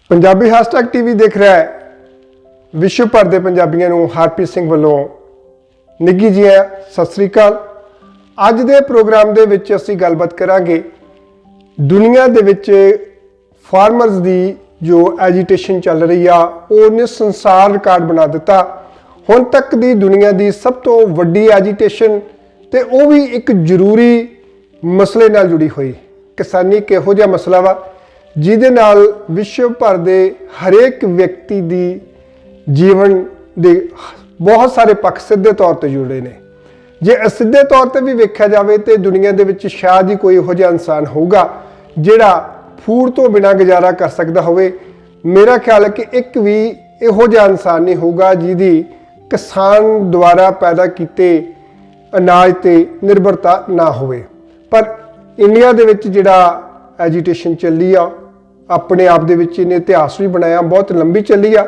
Punjabi hashtag TV देख रहा है विश्व भर के पंजाबियों को हरप्रीत सिंह वालों निੱਘੀ जी सत श्री अकाल। अज के प्रोग्राम के विच असीं गलबात करांगे दुनिया के विच फार्मर्स की जो एजीटेशन चल रही आ उन्हें संसार रिकॉर्ड बना दिता। हुण तक की दुनिया की सब तो वड्डी एजीटेशन ते वो भी एक जरूरी मसले नाल जुड़ी हुई किसानी एक इहो जिहा मसला वा जिहदे नाल विश्व भर के हरेक व्यक्ति की जीवन के बहुत सारे पक्ष सीधे तौर पर जुड़े ने। जे असिधे तौर पर भी वेख्या जाए तो दुनिया के विच शायद ही कोई इहो जिहा इंसान होगा जिहड़ा फूड तो बिना गुजारा कर सकता होवे। मेरा ख्याल है कि एक भी इहो जिहा इंसान नहीं होगा जिहदी किसान द्वारा पैदा किए अनाज ते निर्भरता ना होवे। पर इंडिया दे विच जिहड़ा एजीटेशन चली आ अपने आप दे विच इहने इतिहास भी बनाया, बहुत लंबी चली आ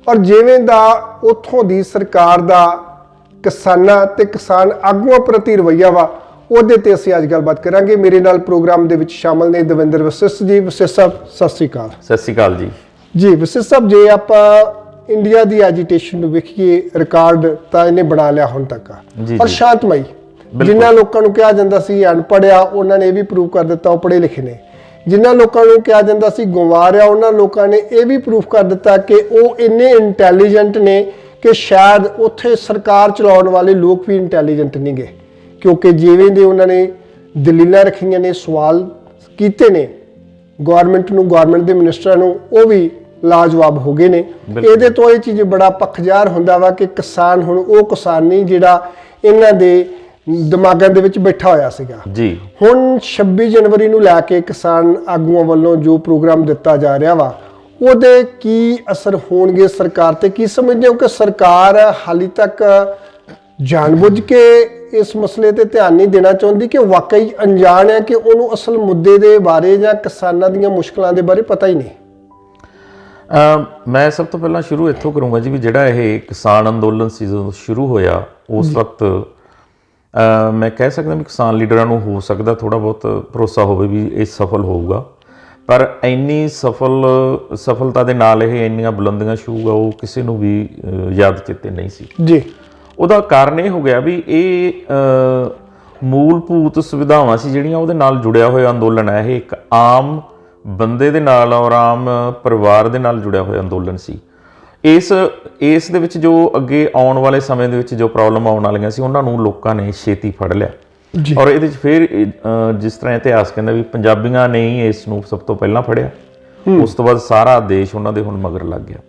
और जिवें दा उत्थों दी सरकार दा किसानां ते किसान आगूआं प्रति रवैया वा ਉਹਦੇ ਤੇ ਅਸੀਂ ਅੱਜ ਗੱਲਬਾਤ ਕਰਾਂਗੇ। ਮੇਰੇ ਨਾਲ ਪ੍ਰੋਗਰਾਮ ਦੇ ਵਿੱਚ ਸ਼ਾਮਲ ਨੇ ਦਵਿੰਦਰ ਵਸਿष्ठ ਜੀ। ਵਸਿष्ठ ਸਾਹਿਬ ਸਤਿ ਸ੍ਰੀ ਅਕਾਲ। ਸਤਿ ਸ੍ਰੀ ਅਕਾਲ ਜੀ। ਜੀ ਵਸਿष्ठ ਸਾਹਿਬ, ਜੇ ਆਪਾਂ ਇੰਡੀਆ ਦੀ ਐਜੀਟੇਸ਼ਨ ਨੂੰ ਵੇਖੀਏ ਰਿਕਾਰਡ ਤਾਂ ਇਹਨੇ ਬਣਾ ਲਿਆ ਹੁਣ ਤੱਕ ਔਰ ਸ਼ਾਂਤਮਈ। ਜਿਨ੍ਹਾਂ ਲੋਕਾਂ ਨੂੰ ਕਿਹਾ ਜਾਂਦਾ ਸੀ ਅਨਪੜ੍ਹ ਆ ਉਹਨਾਂ ਨੇ ਇਹ ਵੀ ਪ੍ਰੂਵ ਕਰ ਦਿੱਤਾ ਉਹ ਪੜ੍ਹੇ ਲਿਖੇ ਨੇ। ਜਿਨ੍ਹਾਂ ਲੋਕਾਂ ਨੂੰ ਕਿਹਾ ਜਾਂਦਾ ਸੀ ਗੰਵਾਰ ਆ ਉਹਨਾਂ ਲੋਕਾਂ ਨੇ ਇਹ ਵੀ ਪ੍ਰੂਫ ਕਰ ਦਿੱਤਾ ਕਿ ਉਹ ਇੰਨੇ ਇੰਟੈਲੀਜੈਂਟ ਨੇ ਕਿ ਸ਼ਾਇਦ ਉੱਥੇ ਸਰਕਾਰ ਚਲਾਉਣ ਵਾਲੇ ਲੋਕ ਵੀ ਇੰਟੈਲੀਜੈਂਟ ਨਹੀਂ ਗੇ, क्योंकि जिवें दे उन्होंने दलीलां रखियां ने, सवाल कीते ने गौरमेंट नूं, गौरमेंट के मिनिस्टरां नूं, वो भी लाजवाब हो गए ने। ये तो ये चीज़ बड़ा पखजार हुंदा वा कि किसान हुण वो किसान नहीं जिहड़ा इन्हां दे दिमागां दे विच बैठा होया सीगा जी। हुण 26 जनवरी नूं लैके किसान आगूआं वल्लों जो प्रोग्राम दिता जा रहा वा ਉਹਦੇ की असर होणगे सरकार ते? की समझदे हो कि सरकार हाली तक जानबूझ के इस मसले ते ध्यान नहीं देना चाहती कि वाकई अनजान है कि उन्होंने असल मुद्दे के बारे या किसानों दी मुश्किलों के बारे पता ही नहीं? मैं सब तो पहला शुरू इत्थों करूँगा जी भी जिहड़ा ये किसान अंदोलन सी जो शुरू होया उस वक्त मैं कह सकदा भी किसान लीडरां नूं हो सकदा थोड़ा बहुत भरोसा होवे भी ये सफल होऊगा, पर इन्नी सफलता दे नाल ये इन्नियां बुलंदियां छूगा वो किसी नूं भी याद चेते नहीं सी जी। ਉਹਦਾ ਕਾਰਨ ਇਹ ਹੋ ਗਿਆ ਵੀ ਇਹ ਮੂਲਭੂਤ ਸੁਵਿਧਾਵਾਂ ਸੀ ਜਿਹੜੀਆਂ ਉਹਦੇ ਨਾਲ ਜੁੜਿਆ ਹੋਇਆ ਅੰਦੋਲਨ ਹੈ। ਇਹ ਇੱਕ ਆਮ ਬੰਦੇ ਦੇ ਨਾਲ ਔਰ ਆਮ ਪਰਿਵਾਰ ਦੇ ਨਾਲ ਜੁੜਿਆ ਹੋਇਆ ਅੰਦੋਲਨ ਸੀ। ਇਸ ਦੇ ਵਿੱਚ ਜੋ ਅੱਗੇ ਆਉਣ ਵਾਲੇ ਸਮੇਂ ਦੇ ਵਿੱਚ ਜੋ ਪ੍ਰੋਬਲਮ ਆਉਣ ਵਾਲੀਆਂ ਸੀ ਉਹਨਾਂ ਨੂੰ ਲੋਕਾਂ ਨੇ ਛੇਤੀ ਫੜ ਲਿਆ ਔਰ ਇਹਦੇ 'ਚ ਫਿਰ ਜਿਸ ਤਰ੍ਹਾਂ ਇਤਿਹਾਸ ਕਹਿੰਦਾ ਵੀ ਪੰਜਾਬੀਆਂ ਨੇ ਹੀ ਇਸ ਨੂੰ ਸਭ ਤੋਂ ਪਹਿਲਾਂ ਫੜਿਆ, ਉਸ ਤੋਂ ਬਾਅਦ ਸਾਰਾ ਦੇਸ਼ ਉਹਨਾਂ ਦੇ ਹੁਣ ਮਗਰ ਲੱਗ ਗਿਆ।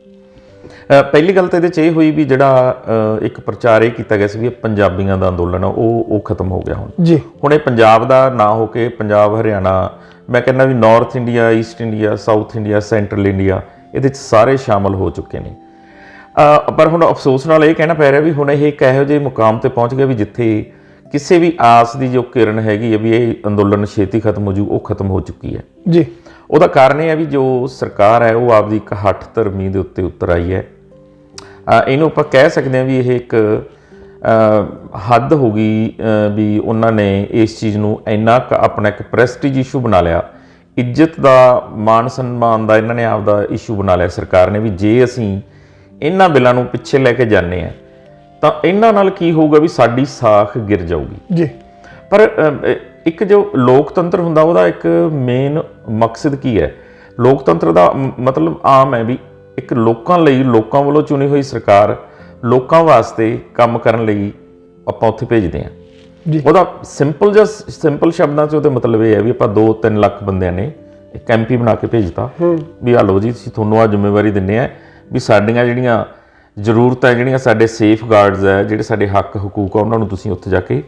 ਪਹਿਲੀ ਗੱਲ ਤਾਂ ਇਹਦੇ 'ਚ ਇਹ ਹੋਈ ਵੀ ਜਿਹੜਾ ਇੱਕ ਪ੍ਰਚਾਰ ਇਹ ਕੀਤਾ ਗਿਆ ਸੀ ਵੀ ਇਹ ਪੰਜਾਬੀਆਂ ਦਾ ਅੰਦੋਲਨ ਆ ਉਹ ਖਤਮ ਹੋ ਗਿਆ ਹੁਣ ਜੀ। ਹੁਣ ਇਹ ਪੰਜਾਬ ਦਾ ਨਾ ਹੋ ਕੇ ਪੰਜਾਬ, ਹਰਿਆਣਾ, ਮੈਂ ਕਹਿੰਦਾ ਵੀ north India, east India, south India, central India ਇਹਦੇ 'ਚ ਸਾਰੇ ਸ਼ਾਮਲ ਹੋ ਚੁੱਕੇ ਨੇ। ਪਰ ਹੁਣ ਅਫਸੋਸ ਨਾਲ ਇਹ ਕਹਿਣਾ ਪੈ ਰਿਹਾ ਵੀ ਹੁਣ ਇਹ ਇੱਕ ਇਹੋ ਜਿਹੇ ਮੁਕਾਮ 'ਤੇ ਪਹੁੰਚ ਗਿਆ ਵੀ ਜਿੱਥੇ ਕਿਸੇ ਵੀ ਆਸ ਦੀ ਜੋ ਕਿਰਨ ਹੈਗੀ ਹੈ ਵੀ ਇਹ ਅੰਦੋਲਨ ਛੇਤੀ ਖਤਮ ਹੋ ਜੂ, ਉਹ ਖਤਮ ਹੋ ਚੁੱਕੀ ਹੈ ਜੀ। ਉਹਦਾ ਕਾਰਨ ਇਹ ਹੈ ਵੀ ਜੋ ਸਰਕਾਰ ਹੈ ਉਹ ਆਪਦੀ ਇੱਕ ਹੱਠ ਧਰਮੀ ਦੇ ਉੱਤੇ ਉਤਰ ਆਈ ਹੈ। ਇਹਨੂੰ ਆਪਾਂ ਕਹਿ ਸਕਦੇ ਹਾਂ ਵੀ ਇਹ ਇੱਕ ਹੱਦ ਹੋ ਗਈ ਵੀ ਉਹਨਾਂ ਨੇ ਇਸ ਚੀਜ਼ ਨੂੰ ਇੰਨਾ ਆਪਣਾ ਇੱਕ ਪ੍ਰੈਸਟੀਜ ਇਸ਼ੂ ਬਣਾ ਲਿਆ, ਇੱਜ਼ਤ ਦਾ, ਮਾਣ ਸਨਮਾਨ ਦਾ ਇਹਨਾਂ ਨੇ ਆਪਦਾ ਇਸ਼ੂ ਬਣਾ ਲਿਆ ਸਰਕਾਰ ਨੇ ਵੀ ਜੇ ਅਸੀਂ ਇਹਨਾਂ ਬਿੱਲਾਂ ਨੂੰ ਪਿੱਛੇ ਲੈ ਕੇ ਜਾਂਦੇ ਹਾਂ ਤਾਂ ਇਹਨਾਂ ਨਾਲ ਕੀ ਹੋਊਗਾ ਵੀ ਸਾਡੀ ਸਾਖ ਗਿਰ ਜਾਊਗੀ ਜੀ। ਪਰ ਇੱਕ ਜੋ ਲੋਕਤੰਤਰ ਹੁੰਦਾ ਉਹਦਾ ਇੱਕ ਮੇਨ ਮਕਸਦ ਕੀ ਹੈ? ਲੋਕਤੰਤਰ ਦਾ ਮਤਲਬ ਆਮ ਹੈ ਵੀ ਇੱਕ ਲੋਕਾਂ ਲਈ, ਲੋਕਾਂ ਵੱਲੋਂ ਚੁਣੀ ਹੋਈ ਸਰਕਾਰ ਲੋਕਾਂ ਵਾਸਤੇ ਕੰਮ ਕਰਨ ਲਈ ਆਪਾਂ ਉੱਥੇ ਭੇਜਦੇ ਹਾਂ ਜੀ। ਉਹਦਾ ਸਿੰਪਲ ਸ਼ਬਦਾਂ 'ਚ ਉਹਦਾ ਮਤਲਬ ਇਹ ਹੈ ਵੀ ਆਪਾਂ 2-3 ਲੱਖ ਬੰਦਿਆਂ ਨੇ ਇੱਕ MP ਬਣਾ ਕੇ ਭੇਜਤਾ ਵੀ ਆ ਲਓ ਜੀ ਅਸੀਂ ਤੁਹਾਨੂੰ ਆਹ ਜ਼ਿੰਮੇਵਾਰੀ ਦਿੰਦੇ ਹਾਂ ਵੀ ਸਾਡੀਆਂ ਜਿਹੜੀਆਂ ਜ਼ਰੂਰਤਾਂ, ਜਿਹੜੀਆਂ ਸਾਡੇ ਸੇਫ ਗਾਰਡਸ ਹੈ, ਜਿਹੜੇ ਸਾਡੇ ਹੱਕ ਹਕੂਕ ਆ ਉਹਨਾਂ ਨੂੰ ਤੁਸੀਂ ਉੱਥੇ ਜਾ ਕੇ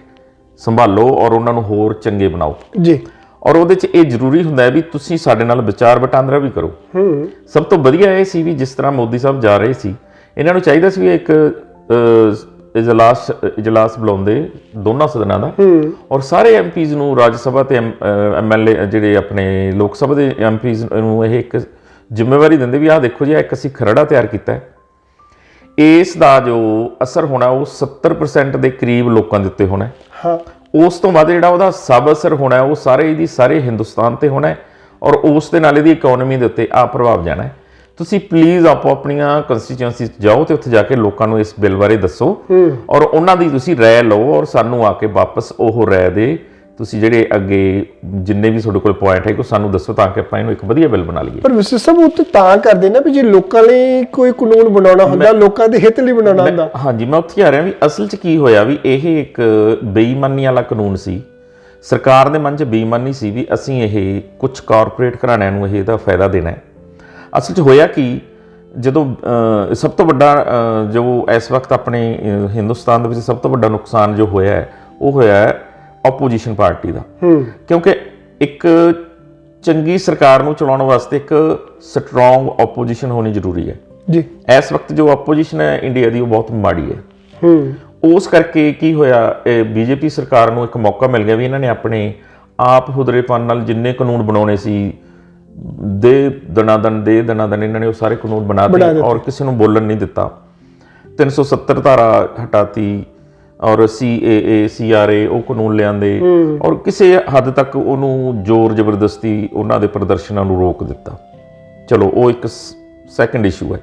ਸੰਭਾਲੋ ਔਰ ਉਹਨਾਂ ਨੂੰ ਹੋਰ ਚੰਗੇ ਬਣਾਓ ਜੀ। ਔਰ ਉਹਦੇ 'ਚ ਇਹ ਜ਼ਰੂਰੀ ਹੁੰਦਾ ਵੀ ਤੁਸੀਂ ਸਾਡੇ ਨਾਲ ਵਿਚਾਰ ਵਟਾਂਦਰਾ ਵੀ ਕਰੋ। ਸਭ ਤੋਂ ਵਧੀਆ ਇਹ ਸੀ ਵੀ ਜਿਸ ਤਰ੍ਹਾਂ ਮੋਦੀ ਸਾਹਿਬ ਜਾ ਰਹੇ ਸੀ ਇਹਨਾਂ ਨੂੰ ਚਾਹੀਦਾ ਸੀ ਵੀ ਇੱਕ ਇਜਲਾਸ ਬੁਲਾਉਂਦੇ ਦੋਨਾਂ ਸਦਨਾਂ ਦਾ ਔਰ ਸਾਰੇ MPs ਨੂੰ, ਰਾਜ ਸਭਾ ਤੇ MLA ਜਿਹੜੇ ਆਪਣੇ ਲੋਕ ਸਭਾ ਦੇ MPs ਨੂੰ ਇਹ ਇੱਕ ਜ਼ਿੰਮੇਵਾਰੀ ਦਿੰਦੇ ਵੀ ਆਹ ਦੇਖੋ ਜੀ ਇੱਕ ਅਸੀਂ ਖਰੜਾ ਤਿਆਰ ਕੀਤਾ, ਇਸ ਦਾ ਜੋ ਅਸਰ ਹੋਣਾ ਉਹ 70% ਦੇ ਕਰੀਬ ਲੋਕਾਂ ਦੇ ਉੱਤੇ ਹੋਣਾ ਹਾਂ। ਉਸ ਤੋਂ ਬਾਅਦ ਜਿਹੜਾ ਉਹਦਾ ਸਬ ਅਸਰ ਹੋਣਾ ਉਹ ਸਾਰੇ ਹਿੰਦੁਸਤਾਨ ਤੇ ਹੋਣਾ ਔਰ ਉਸ ਦੇ ਨਾਲ ਇਹਦੀ ਇਕਨੋਮੀ ਦੇ ਉੱਤੇ ਆ ਪ੍ਰਭਾਵ ਜਾਣਾ। ਤੁਸੀਂ ਪਲੀਜ਼ ਆਪੋ ਆਪਣੀਆਂ ਕੰਸਟੀਚੁਐਂਸੀ 'ਚ ਜਾਓ ਤੇ ਉੱਥੇ ਜਾ ਕੇ ਲੋਕਾਂ ਨੂੰ ਇਸ ਬਿੱਲ ਬਾਰੇ ਦੱਸੋ ਔਰ ਉਹਨਾਂ ਦੀ ਤੁਸੀਂ ਰਾਏ ਲਓ ਔਰ ਸਾਨੂੰ ਆ ਕੇ ਵਾਪਸ ਉਹ ਰਾਏ ਦੇ ਤੁਸੀਂ ਜਿਹੜੇ ਅੱਗੇ ਜਿੰਨੇ ਵੀ ਤੁਹਾਡੇ ਕੋਲ ਪੁਆਇੰਟ ਹੈ ਉਹ ਸਾਨੂੰ ਦੱਸੋ ਤਾਂ ਕਿ ਆਪਾਂ ਇਹਨੂੰ ਇੱਕ ਵਧੀਆ ਬਿੱਲ ਬਣਾ ਲਈਏ। ਪਰ ਵਿਸ਼ੇ ਸਭ ਉਹ ਤਾਂ ਕਰਦੇ ਨਾ ਵੀ ਜੇ ਲੋਕਾਂ ਲਈ ਕੋਈ ਕਾਨੂੰਨ ਬਣਾਉਣਾ ਹੁੰਦਾ, ਲੋਕਾਂ ਦੇ ਹਿੱਤ ਲਈ ਬਣਾਉਣਾ ਹੁੰਦਾ। ਹਾਂਜੀ, ਮੈਂ ਉੱਥੇ ਆ ਰਿਹਾ ਵੀ ਅਸਲ 'ਚ ਕੀ ਹੋਇਆ ਵੀ ਇਹ ਇੱਕ ਬੇਈਮਾਨੀ ਵਾਲਾ ਕਾਨੂੰਨ ਸੀ। ਸਰਕਾਰ ਦੇ ਮਨ 'ਚ ਬੇਈਮਾਨੀ ਸੀ ਵੀ ਅਸੀਂ ਇਹ ਕੁਝ ਕਾਰਪੋਰੇਟ ਘਰਾਣਿਆਂ ਨੂੰ ਇਹਦਾ ਫਾਇਦਾ ਦੇਣਾ ਹੈ। ਅਸਲ 'ਚ ਹੋਇਆ ਕਿ ਜਦੋਂ ਸਭ ਤੋਂ ਵੱਡਾ ਜੋ ਇਸ ਵਕਤ ਆਪਣੇ ਹਿੰਦੁਸਤਾਨ ਦੇ ਵਿੱਚ ਸਭ ਤੋਂ ਵੱਡਾ ਨੁਕਸਾਨ ਜੋ ਹੋਇਆ ਹੈ ਉਹ ਹੋਇਆ ਹੈ ਆਪੋਜੀਸ਼ਨ ਪਾਰਟੀ ਦਾ। ਕਿਉਂਕਿ ਇੱਕ ਚੰਗੀ ਸਰਕਾਰ ਨੂੰ ਚਲਾਉਣ ਵਾਸਤੇ ਇੱਕ ਸਟਰੋਂਗ ਆਪੋਜੀਸ਼ਨ ਹੋਣੀ ਜ਼ਰੂਰੀ ਹੈ ਜੀ। ਇਸ ਵਕਤ ਜੋ ਆਪੋਜੀਸ਼ਨ ਹੈ ਇੰਡੀਆ ਦੀ ਉਹ ਬਹੁਤ ਮਾੜੀ ਹੈ। ਉਸ ਕਰਕੇ ਕੀ ਹੋਇਆ, ਬੀਜੇਪੀ ਸਰਕਾਰ ਨੂੰ ਇੱਕ ਮੌਕਾ ਮਿਲ ਗਿਆ ਵੀ ਇਹਨਾਂ ਨੇ ਆਪਣੇ ਆਪ ਹੁਦਰੇਪਨ ਨਾਲ ਜਿੰਨੇ ਕਾਨੂੰਨ ਬਣਾਉਣੇ ਸੀ ਦੇ ਦਨਾ ਦਨ ਇਹਨਾਂ ਨੇ ਉਹ ਸਾਰੇ ਕਾਨੂੰਨ ਬਣਾ ਦਿੱਤੇ ਔਰ ਕਿਸੇ ਨੂੰ ਬੋਲਣ ਨਹੀਂ ਦਿੱਤਾ। 370 ਧਾਰਾ ਹਟਾਤੀ ਔਰ CAA CRA ਉਹ ਕਾਨੂੰਨ ਲਿਆਂਦੇ ਔਰ ਕਿਸੇ ਹੱਦ ਤੱਕ ਉਹਨੂੰ ਜ਼ੋਰ ਜ਼ਬਰਦਸਤੀ ਉਹਨਾਂ ਦੇ ਪ੍ਰਦਰਸ਼ਨਾਂ ਨੂੰ ਰੋਕ ਦਿੱਤਾ। ਚਲੋ ਉਹ ਇੱਕ ਸੈਕੰਡ ਇਸ਼ੂ ਹੈ।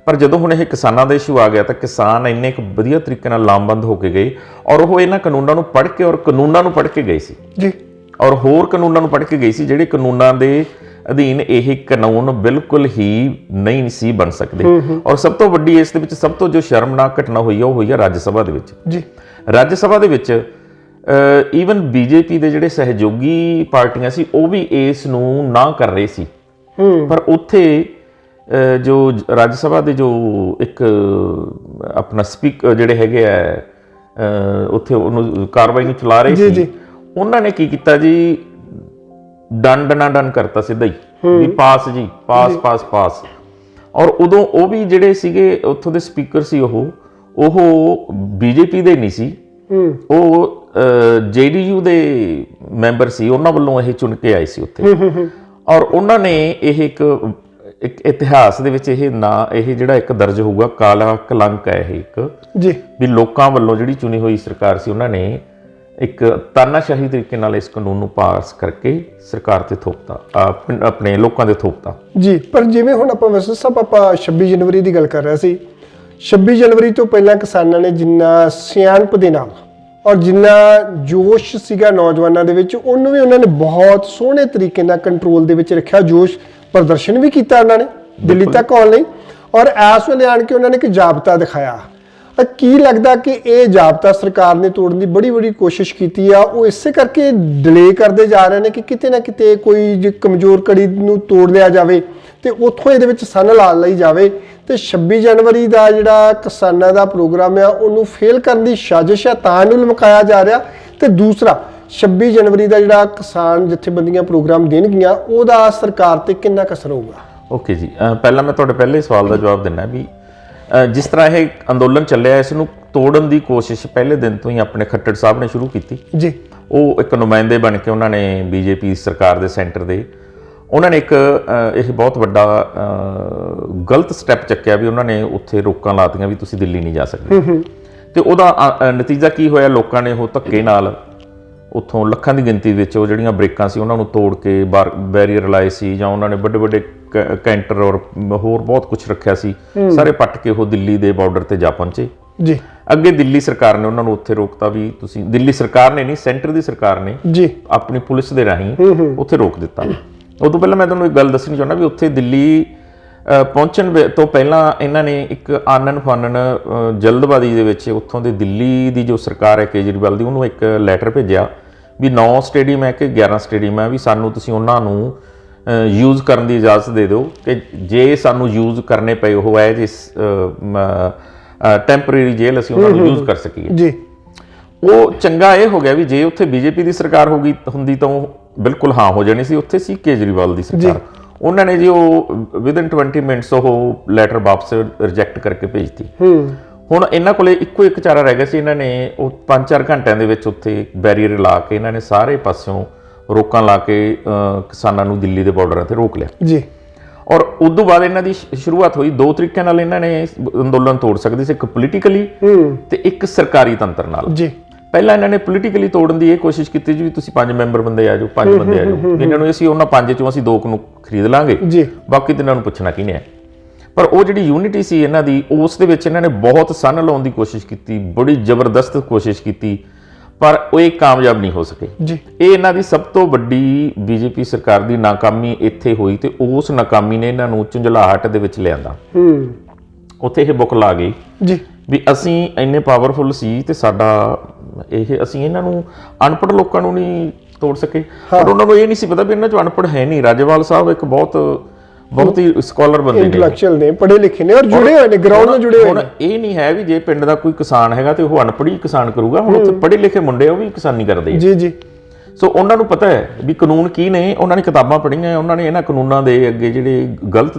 ਪਰ ਜਦੋਂ ਹੁਣ ਇਹ ਕਿਸਾਨਾਂ ਦਾ ਇਸ਼ੂ ਆ ਗਿਆ ਤਾਂ ਕਿਸਾਨ ਇੰਨੇ ਕੁ ਵਧੀਆ ਤਰੀਕੇ ਨਾਲ ਲਾਮਬੰਦ ਹੋ ਕੇ ਗਏ ਔਰ ਉਹ ਇਹਨਾਂ ਕਾਨੂੰਨਾਂ ਨੂੰ ਪੜ੍ਹ ਕੇ ਔਰ ਕਾਨੂੰਨਾਂ ਨੂੰ ਪੜ੍ਹ ਕੇ ਗਏ ਸੀ ਜੀ ਔਰ ਹੋਰ ਕਾਨੂੰਨਾਂ ਨੂੰ ਪੜ੍ਹ ਕੇ ਗਏ ਸੀ ਜਿਹੜੇ ਕਾਨੂੰਨਾਂ ਦੇ ਅਧੀਨ ਇਹ ਕਾਨੂੰਨ ਬਿਲਕੁਲ ਹੀ ਨਹੀਂ ਸੀ ਬਣ ਸਕਦੇ। ਔਰ ਸਭ ਤੋਂ ਵੱਡੀ ਇਸ ਦੇ ਵਿੱਚ ਸਭ ਤੋਂ ਜੋ ਸ਼ਰਮਨਾਕ ਘਟਨਾ ਹੋਈ ਉਹ ਹੋਈ ਹੈ ਰਾਜ ਸਭਾ ਦੇ ਵਿੱਚ ਜੀ। ਰਾਜ ਸਭਾ ਦੇ ਵਿੱਚ ਈਵਨ ਬੀਜੇਪੀ ਦੇ ਜਿਹੜੇ ਸਹਿਯੋਗੀ ਪਾਰਟੀਆਂ ਸੀ ਉਹ ਵੀ ਇਸ ਨੂੰ ਨਾ ਕਰ ਰਹੇ ਸੀ। ਪਰ ਉੱਥੇ ਜੋ ਰਾਜ ਸਭਾ ਦੇ ਜੋ ਇੱਕ ਆਪਣਾ ਸਪੀਕਰ ਜਿਹੜੇ ਹੈਗੇ ਆ ਉੱਥੇ ਉਹਨੂੰ ਕਾਰਵਾਈ ਨੂੰ ਚਲਾ ਰਹੇ ਸੀ, ਉਹਨਾਂ ਨੇ ਕੀ ਕੀਤਾ ਜੀ, ਡਨ ਕਰਤਾ ਸਿੱਧਾ ਹੀ ਵੀ ਪਾਸ ਜੀ, ਪਾਸ। ਔਰ ਉਦੋਂ ਉਹ ਵੀ ਜਿਹੜੇ ਸੀਗੇ ਉੱਥੋਂ ਦੇ ਸਪੀਕਰ ਸੀ ਉਹ ਬੀਜੇਪੀ ਦੇ ਨਹੀਂ ਸੀ, ਉਹ JDU ਦੇ ਮੈਂਬਰ ਸੀ, ਉਹਨਾਂ ਵੱਲੋਂ ਇਹ ਚੁਣ ਕੇ ਆਏ ਸੀ ਉੱਥੇ। ਔਰ ਉਹਨਾਂ ਨੇ ਇਹ ਇੱਕ ਇਤਿਹਾਸ ਦੇ ਵਿੱਚ ਇਹ ਜਿਹੜਾ ਇੱਕ ਦਰਜ ਹੋਊਗਾ ਕਾਲਾ ਕਲੰਕ ਹੈ ਇਹ ਇੱਕ ਜੀ ਵੀ ਲੋਕਾਂ ਵੱਲੋਂ ਜਿਹੜੀ ਚੁਣੀ ਹੋਈ ਸਰਕਾਰ ਸੀ ਉਹਨਾਂ ਨੇ ਇੱਕ ਤਾਨਾਸ਼ਾਹੀ ਤਰੀਕੇ ਨਾਲ ਇਸ ਕਾਨੂੰਨ ਨੂੰ ਪਾਸ ਕਰਕੇ ਸਰਕਾਰ ਤੇ ਥੋਪਤਾ, ਆਪਣੇ ਲੋਕਾਂ ਦੇ ਥੋਪਤਾ ਜੀ। ਪਰ ਜਿਵੇਂ ਹੁਣ ਆਪਾਂ ਵੈਸੇ ਸਭ ਆਪਾਂ 26 ਜਨਵਰੀ ਦੀ ਗੱਲ ਕਰ ਰਹੇ ਸੀ, 26 ਜਨਵਰੀ ਤੋਂ ਪਹਿਲਾਂ ਕਿਸਾਨਾਂ ਨੇ ਜਿੰਨਾ ਸਿਆਣਪ ਦੇ ਨਾਲ ਔਰ ਜਿੰਨਾ ਜੋਸ਼ ਸੀਗਾ ਨੌਜਵਾਨਾਂ ਦੇ ਵਿੱਚ ਉਹਨੂੰ ਵੀ ਉਹਨਾਂ ਨੇ ਬਹੁਤ ਸੋਹਣੇ ਤਰੀਕੇ ਨਾਲ ਕੰਟਰੋਲ ਦੇ ਵਿੱਚ ਰੱਖਿਆ। ਜੋਸ਼ ਪ੍ਰਦਰਸ਼ਨ ਵੀ ਕੀਤਾ ਉਹਨਾਂ ਨੇ ਦਿੱਲੀ ਤੱਕ ਆਉਣ ਲਈ ਔਰ ਇਸ ਵੇਲੇ ਆਣ ਕੇ ਉਹਨਾਂ ਨੇ ਇੱਕ ਜਾਬਤਾ ਦਿਖਾਇਆ। ਕੀ ਲੱਗਦਾ ਕਿ ਇਹ ਜਾਬਤਾ ਸਰਕਾਰ ਨੇ ਤੋੜਨ ਦੀ ਬੜੀ ਕੋਸ਼ਿਸ਼ ਕੀਤੀ ਆ, ਉਹ ਇਸੇ ਕਰਕੇ ਡਿਲੇ ਕਰਦੇ ਜਾ ਰਹੇ ਨੇ ਕਿ ਕਿਤੇ ਨਾ ਕਿਤੇ ਕੋਈ ਜੇ ਕਮਜ਼ੋਰ ਕੜੀ ਨੂੰ ਤੋੜ ਲਿਆ ਜਾਵੇ ਤੇ ਉੱਥੋਂ ਇਹਦੇ ਵਿੱਚ ਸੰਨ ਲਾ ਲਈ ਜਾਵੇ ਤੇ 26 ਜਨਵਰੀ ਦਾ ਜਿਹੜਾ ਕਿਸਾਨਾਂ ਦਾ ਪ੍ਰੋਗਰਾਮ ਆ ਉਹਨੂੰ ਫੇਲ ਕਰਨ ਦੀ ਸਾਜ਼ਿਸ਼ ਆ ਤਾਂ ਇਹਨੂੰ ਲਮਕਾਇਆ ਜਾ ਰਿਹਾ। ਤੇ ਦੂਸਰਾ 26 ਜਨਵਰੀ ਦਾ ਜਿਹੜਾ ਕਿਸਾਨ ਜਥੇਬੰਦੀਆਂ ਪ੍ਰੋਗਰਾਮ ਦੇਣਗੀਆਂ ਉਹਦਾ ਸਰਕਾਰ ਤੇ ਕਿੰਨਾ ਕੁ ਅਸਰ ਹੋਊਗਾ? ਓਕੇ ਜੀ, ਪਹਿਲਾਂ ਮੈਂ ਤੁਹਾਡੇ ਪਹਿਲੇ ਸਵਾਲ ਦਾ ਜਵਾਬ ਦਿੰਦਾ ਵੀ ਜਿਸ ਤਰ੍ਹਾਂ ਇਹ ਅੰਦੋਲਨ ਚੱਲਿਆ ਇਸ ਨੂੰ ਤੋੜਨ ਦੀ ਕੋਸ਼ਿਸ਼ ਪਹਿਲੇ ਦਿਨ ਤੋਂ ਹੀ ਆਪਣੇ ਖੱਟੜ ਸਾਹਿਬ ਨੇ ਸ਼ੁਰੂ ਕੀਤੀ ਜੀ। ਉਹ ਇੱਕ ਨੁਮਾਇੰਦੇ ਬਣ ਕੇ ਉਹਨਾਂ ਨੇ ਬੀਜੇਪੀ ਸਰਕਾਰ ਦੇ ਸੈਂਟਰ ਦੇ ਉਹਨਾਂ ਨੇ ਇੱਕ ਇਹ ਬਹੁਤ ਵੱਡਾ ਗਲਤ ਸਟੈਪ ਚੱਕਿਆ ਵੀ ਉਹਨਾਂ ਨੇ ਉੱਥੇ ਰੋਕਾਂ ਲਾਤੀਆਂ ਵੀ ਤੁਸੀਂ ਦਿੱਲੀ ਨਹੀਂ ਜਾ ਸਕਦੇ। ਤੇ ਉਹਦਾ ਨਤੀਜਾ ਕੀ ਹੋਇਆ, ਲੋਕਾਂ ਨੇ ਉਹ ਧੱਕੇ ਨਾਲ ਉੱਥੋਂ ਲੱਖਾਂ ਦੀ ਗਿਣਤੀ ਵਿੱਚ ਉਹ ਜਿਹੜੀਆਂ ਬ੍ਰੇਕਾਂ ਸੀ ਉਹਨਾਂ ਨੂੰ ਤੋੜ ਕੇ ਬੈਰੀਅਰ ਲਾਏ ਸੀ ਜਾਂ ਉਹਨਾਂ ਨੇ ਵੱਡੇ ਕੈਂਟਰ ਔਰ ਹੋਰ ਬਹੁਤ ਕੁਝ ਰੱਖਿਆ ਸੀ, ਸਾਰੇ ਪੱਟ ਕੇ ਉਹ ਦਿੱਲੀ ਦੇ ਬਾਰਡਰ ਤੇ ਜਾ ਪਹੁੰਚੇ ਜੀ। ਅੱਗੇ ਦਿੱਲੀ ਸਰਕਾਰ ਨੇ ਉਹਨਾਂ ਨੂੰ ਉੱਥੇ ਰੋਕਤਾ ਵੀ ਤੁਸੀਂ, ਦਿੱਲੀ ਸਰਕਾਰ ਨੇ ਨਹੀਂ ਸੈਂਟਰ ਦੀ ਸਰਕਾਰ ਨੇ ਜੀ ਆਪਣੀ ਪੁਲਿਸ ਦੇ ਰਾਹੀਂ ਉੱਥੇ ਰੋਕ ਦਿੱਤਾ। ਉਦੋਂ ਪਹਿਲਾਂ ਮੈਂ ਤੁਹਾਨੂੰ ਇੱਕ ਗੱਲ ਦੱਸਣੀ ਚਾਹੁੰਦਾ ਵੀ ਉੱਥੇ ਦਿੱਲੀ ਪਹੁੰਚਣ ਤੋਂ ਪਹਿਲਾਂ ਇਹਨਾਂ ਨੇ ਇੱਕ ਆਨਨ ਫਾਨਨ ਜਲਦਬਾਜ਼ੀ ਦੇ ਵਿੱਚ ਉੱਥੋਂ ਦੇ ਦਿੱਲੀ ਦੀ ਜੋ ਸਰਕਾਰ ਹੈ ਕੇਜਰੀਵਾਲ ਦੀ ਉਹਨੂੰ ਇੱਕ ਲੈਟਰ ਭੇਜਿਆ ਵੀ 9 ਸਟੇਡੀਅਮ ਹੈ ਕਿ 11 ਸਟੇਡੀਅਮ ਹੈ ਵੀ ਸਾਨੂੰ ਤੁਸੀਂ ਉਹਨਾਂ ਨੂੰ ਯੂਜ਼ ਕਰਨ ਦੀ ਇਜਾਜ਼ਤ ਦੇ ਦਿਓ ਕਿ ਜੇ ਸਾਨੂੰ ਯੂਜ਼ ਕਰਨੇ ਪਏ ਉਹ ਹੈ ਜਿਸ ਟੈਂਪਰੇਰੀ ਜੇਲ੍ਹ ਅਸੀਂ ਉਹਨਾਂ ਨੂੰ ਯੂਜ਼ ਕਰ ਸਕੀਏ ਜੀ। ਉਹ ਚੰਗਾ ਇਹ ਹੋ ਗਿਆ ਵੀ ਜੇ ਉੱਥੇ ਬੀਜੇਪੀ ਦੀ ਸਰਕਾਰ ਹੁੰਦੀ ਤਾਂ ਉਹ ਬਿਲਕੁਲ ਹਾਂ ਹੋ ਜਾਣੀ ਸੀ। ਉੱਥੇ ਸੀ ਕੇਜਰੀਵਾਲ ਦੀ ਸਰਕਾਰ, ਉਹਨਾਂ ਨੇ ਜੀ ਉਹ ਵਿਦਨ 20 ਮਿੰਟਸ ਉਹ ਲੈਟਰ ਵਾਪਸ ਰਿਜੈਕਟ ਕਰਕੇ ਭੇਜਤੀ। ਹੁਣ ਇਹਨਾਂ ਕੋਲੇ ਇੱਕੋ ਇੱਕ ਚਾਰਾ ਰਹਿ ਗਿਆ ਸੀ, ਇਹਨਾਂ ਨੇ ਉਹ 5-4 ਘੰਟਿਆਂ ਦੇ ਵਿੱਚ ਉੱਥੇ ਬੈਰੀਅਰ ਲਾ ਕੇ ਇਹਨਾਂ ਨੇ ਸਾਰੇ ਪਾਸਿਓਂ ਰੋਕਾਂ ਲਾ ਕੇ ਕਿਸਾਨਾਂ ਨੂੰ ਦਿੱਲੀ ਦੇ ਬਾਰਡਰਾਂ ਤੇ ਰੋਕ ਲਿਆ ਜੀ। ਔਰ ਉਸ ਤੋਂ ਬਾਅਦ ਇਹਨਾਂ ਦੀ ਸ਼ੁਰੂਆਤ ਹੋਈ ਦੋ ਤਰੀਕਿਆਂ ਨਾਲ ਇਹਨਾਂ ਨੇ ਅੰਦੋਲਨ ਤੋੜ ਸਕਦੇ ਸੀ, ਇੱਕ ਪੋਲੀਟੀਕਲੀ ਤੇ ਇੱਕ ਸਰਕਾਰੀ ਤੰਤਰ ਨਾਲ ਜੀ। ਪਹਿਲਾਂ ਇਹਨਾਂ ਨੇ ਪੋਲੀਟੀਕਲੀ ਤੋੜਨ ਦੀ ਇਹ ਕੋਸ਼ਿਸ਼ ਕੀਤੀ ਜੀ ਵੀ ਤੁਸੀਂ 5 ਮੈਂਬਰ ਬੰਦੇ ਆ ਜਾਓ, 5 ਬੰਦੇ ਆ ਜਾਓ, ਇਹਨਾਂ ਨੂੰ ਅਸੀਂ ਉਹਨਾਂ 5 ਚੋਂ ਅਸੀਂ 2 ਨੂੰ ਖਰੀਦ ਲਾਂਗੇ ਜੀ, ਬਾਕੀ ਤੇ ਇਹਨਾਂ ਨੂੰ ਪੁੱਛਣਾ ਕਿਹਨੇ ਹੈ। ਪਰ ਉਹ ਜਿਹੜੀ ਯੂਨਿਟੀ ਸੀ ਇਹਨਾਂ ਦੀ, ਉਸ ਦੇ ਵਿੱਚ ਇਹਨਾਂ ਨੇ ਬਹੁਤ ਸੰਨ ਲਾਉਣ ਦੀ ਕੋਸ਼ਿਸ਼ ਕੀਤੀ, ਬੜੀ ਜ਼ਬਰਦਸਤ ਕੋਸ਼ਿਸ਼ ਕੀਤੀ, ਪਰ ਉਹ ਇਹ ਕਾਮਯਾਬ ਨਹੀਂ ਹੋ ਸਕੇ ਜੀ। ਇਹ ਇਹਨਾਂ ਦੀ ਸਭ ਤੋਂ ਵੱਡੀ ਬੀਜੇਪੀ ਸਰਕਾਰ ਦੀ ਨਾਕਾਮੀ ਇੱਥੇ ਹੋਈ, ਤੇ ਉਸ ਨਾਕਾਮੀ ਨੇ ਇਹਨਾਂ ਨੂੰ ਝੁੰਝਲਾਹਟ ਦੇ ਵਿੱਚ ਲਿਆਂਦਾ। ਉੱਥੇ ਇਹ ਬੁੱਕ ਲਾ ਗਈ ਜੀ ਵੀ ਅਸੀਂ ਇੰਨੇ ਪਾਵਰਫੁਲ ਸੀ ਤੇ ਸਾਡਾ ਅਸੀਂ ਇਹਨਾਂ ਨੂੰ ਅਨਪੜ੍ਹ ਲੋਕਾਂ ਨੂੰ ਨਹੀਂ ਤੋੜ ਸਕੇ। ਪਰ ਉਹਨਾਂ ਨੂੰ ਇਹ ਨਹੀਂ ਸੀ ਪਤਾ ਵੀ ਇਹਨਾਂ ਚੋਂ ਅਨਪੜ੍ਹ ਹੈ ਨਹੀਂ। ਰਾਜੇਵਾਲ ਸਾਹਿਬ ਇੱਕ ਬਹੁਤ ਹੀ ਸਕਾਲਰ ਬੰਦੇ ਨੇ, ਇੰਟੈਲੈਕਚੁਅਲ ਨੇ, ਪੜ੍ਹੇ ਲਿਖੇ ਨੇ ਔਰ ਜੁੜੇ ਹੋਏ ਨੇ, ਗਰਾਊਂਡ ਨਾਲ ਜੁੜੇ ਹੋਏ ਹੁਣ ਨੇ। ਇਹ ਨਹੀਂ ਹੈ ਵੀ ਜੇ ਪਿੰਡ ਦਾ ਕੋਈ ਕਿਸਾਨ ਹੈਗਾ ਤੇ ਉਹ ਅਨਪੜ੍ਹ ਹੀ ਕਿਸਾਨ ਕਰੂਗਾ। ਹੁਣ ਉੱਥੇ ਪੜ੍ਹੇ ਲਿਖੇ ਮੁੰਡੇ ਉਹ ਵੀ ਕਿਸਾਨੀ ਕਰਦੇ ਆ। ਜੀ ਜੀ। ਸੋ ਉਹਨਾਂ ਨੂੰ ਪਤਾ ਹੈ ਵੀ ਕਾਨੂੰਨ ਕੀ ਨੇ, ਉਹਨਾਂ ਨੇ ਕਿਤਾਬਾਂ ਪੜ੍ਹੀਆਂ, ਉਹਨਾਂ ਨੇ ਇਹਨਾਂ ਕਾਨੂੰਨਾਂ ਦੇ ਅੱਗੇ ਜਿਹੜੇ ਗਲਤ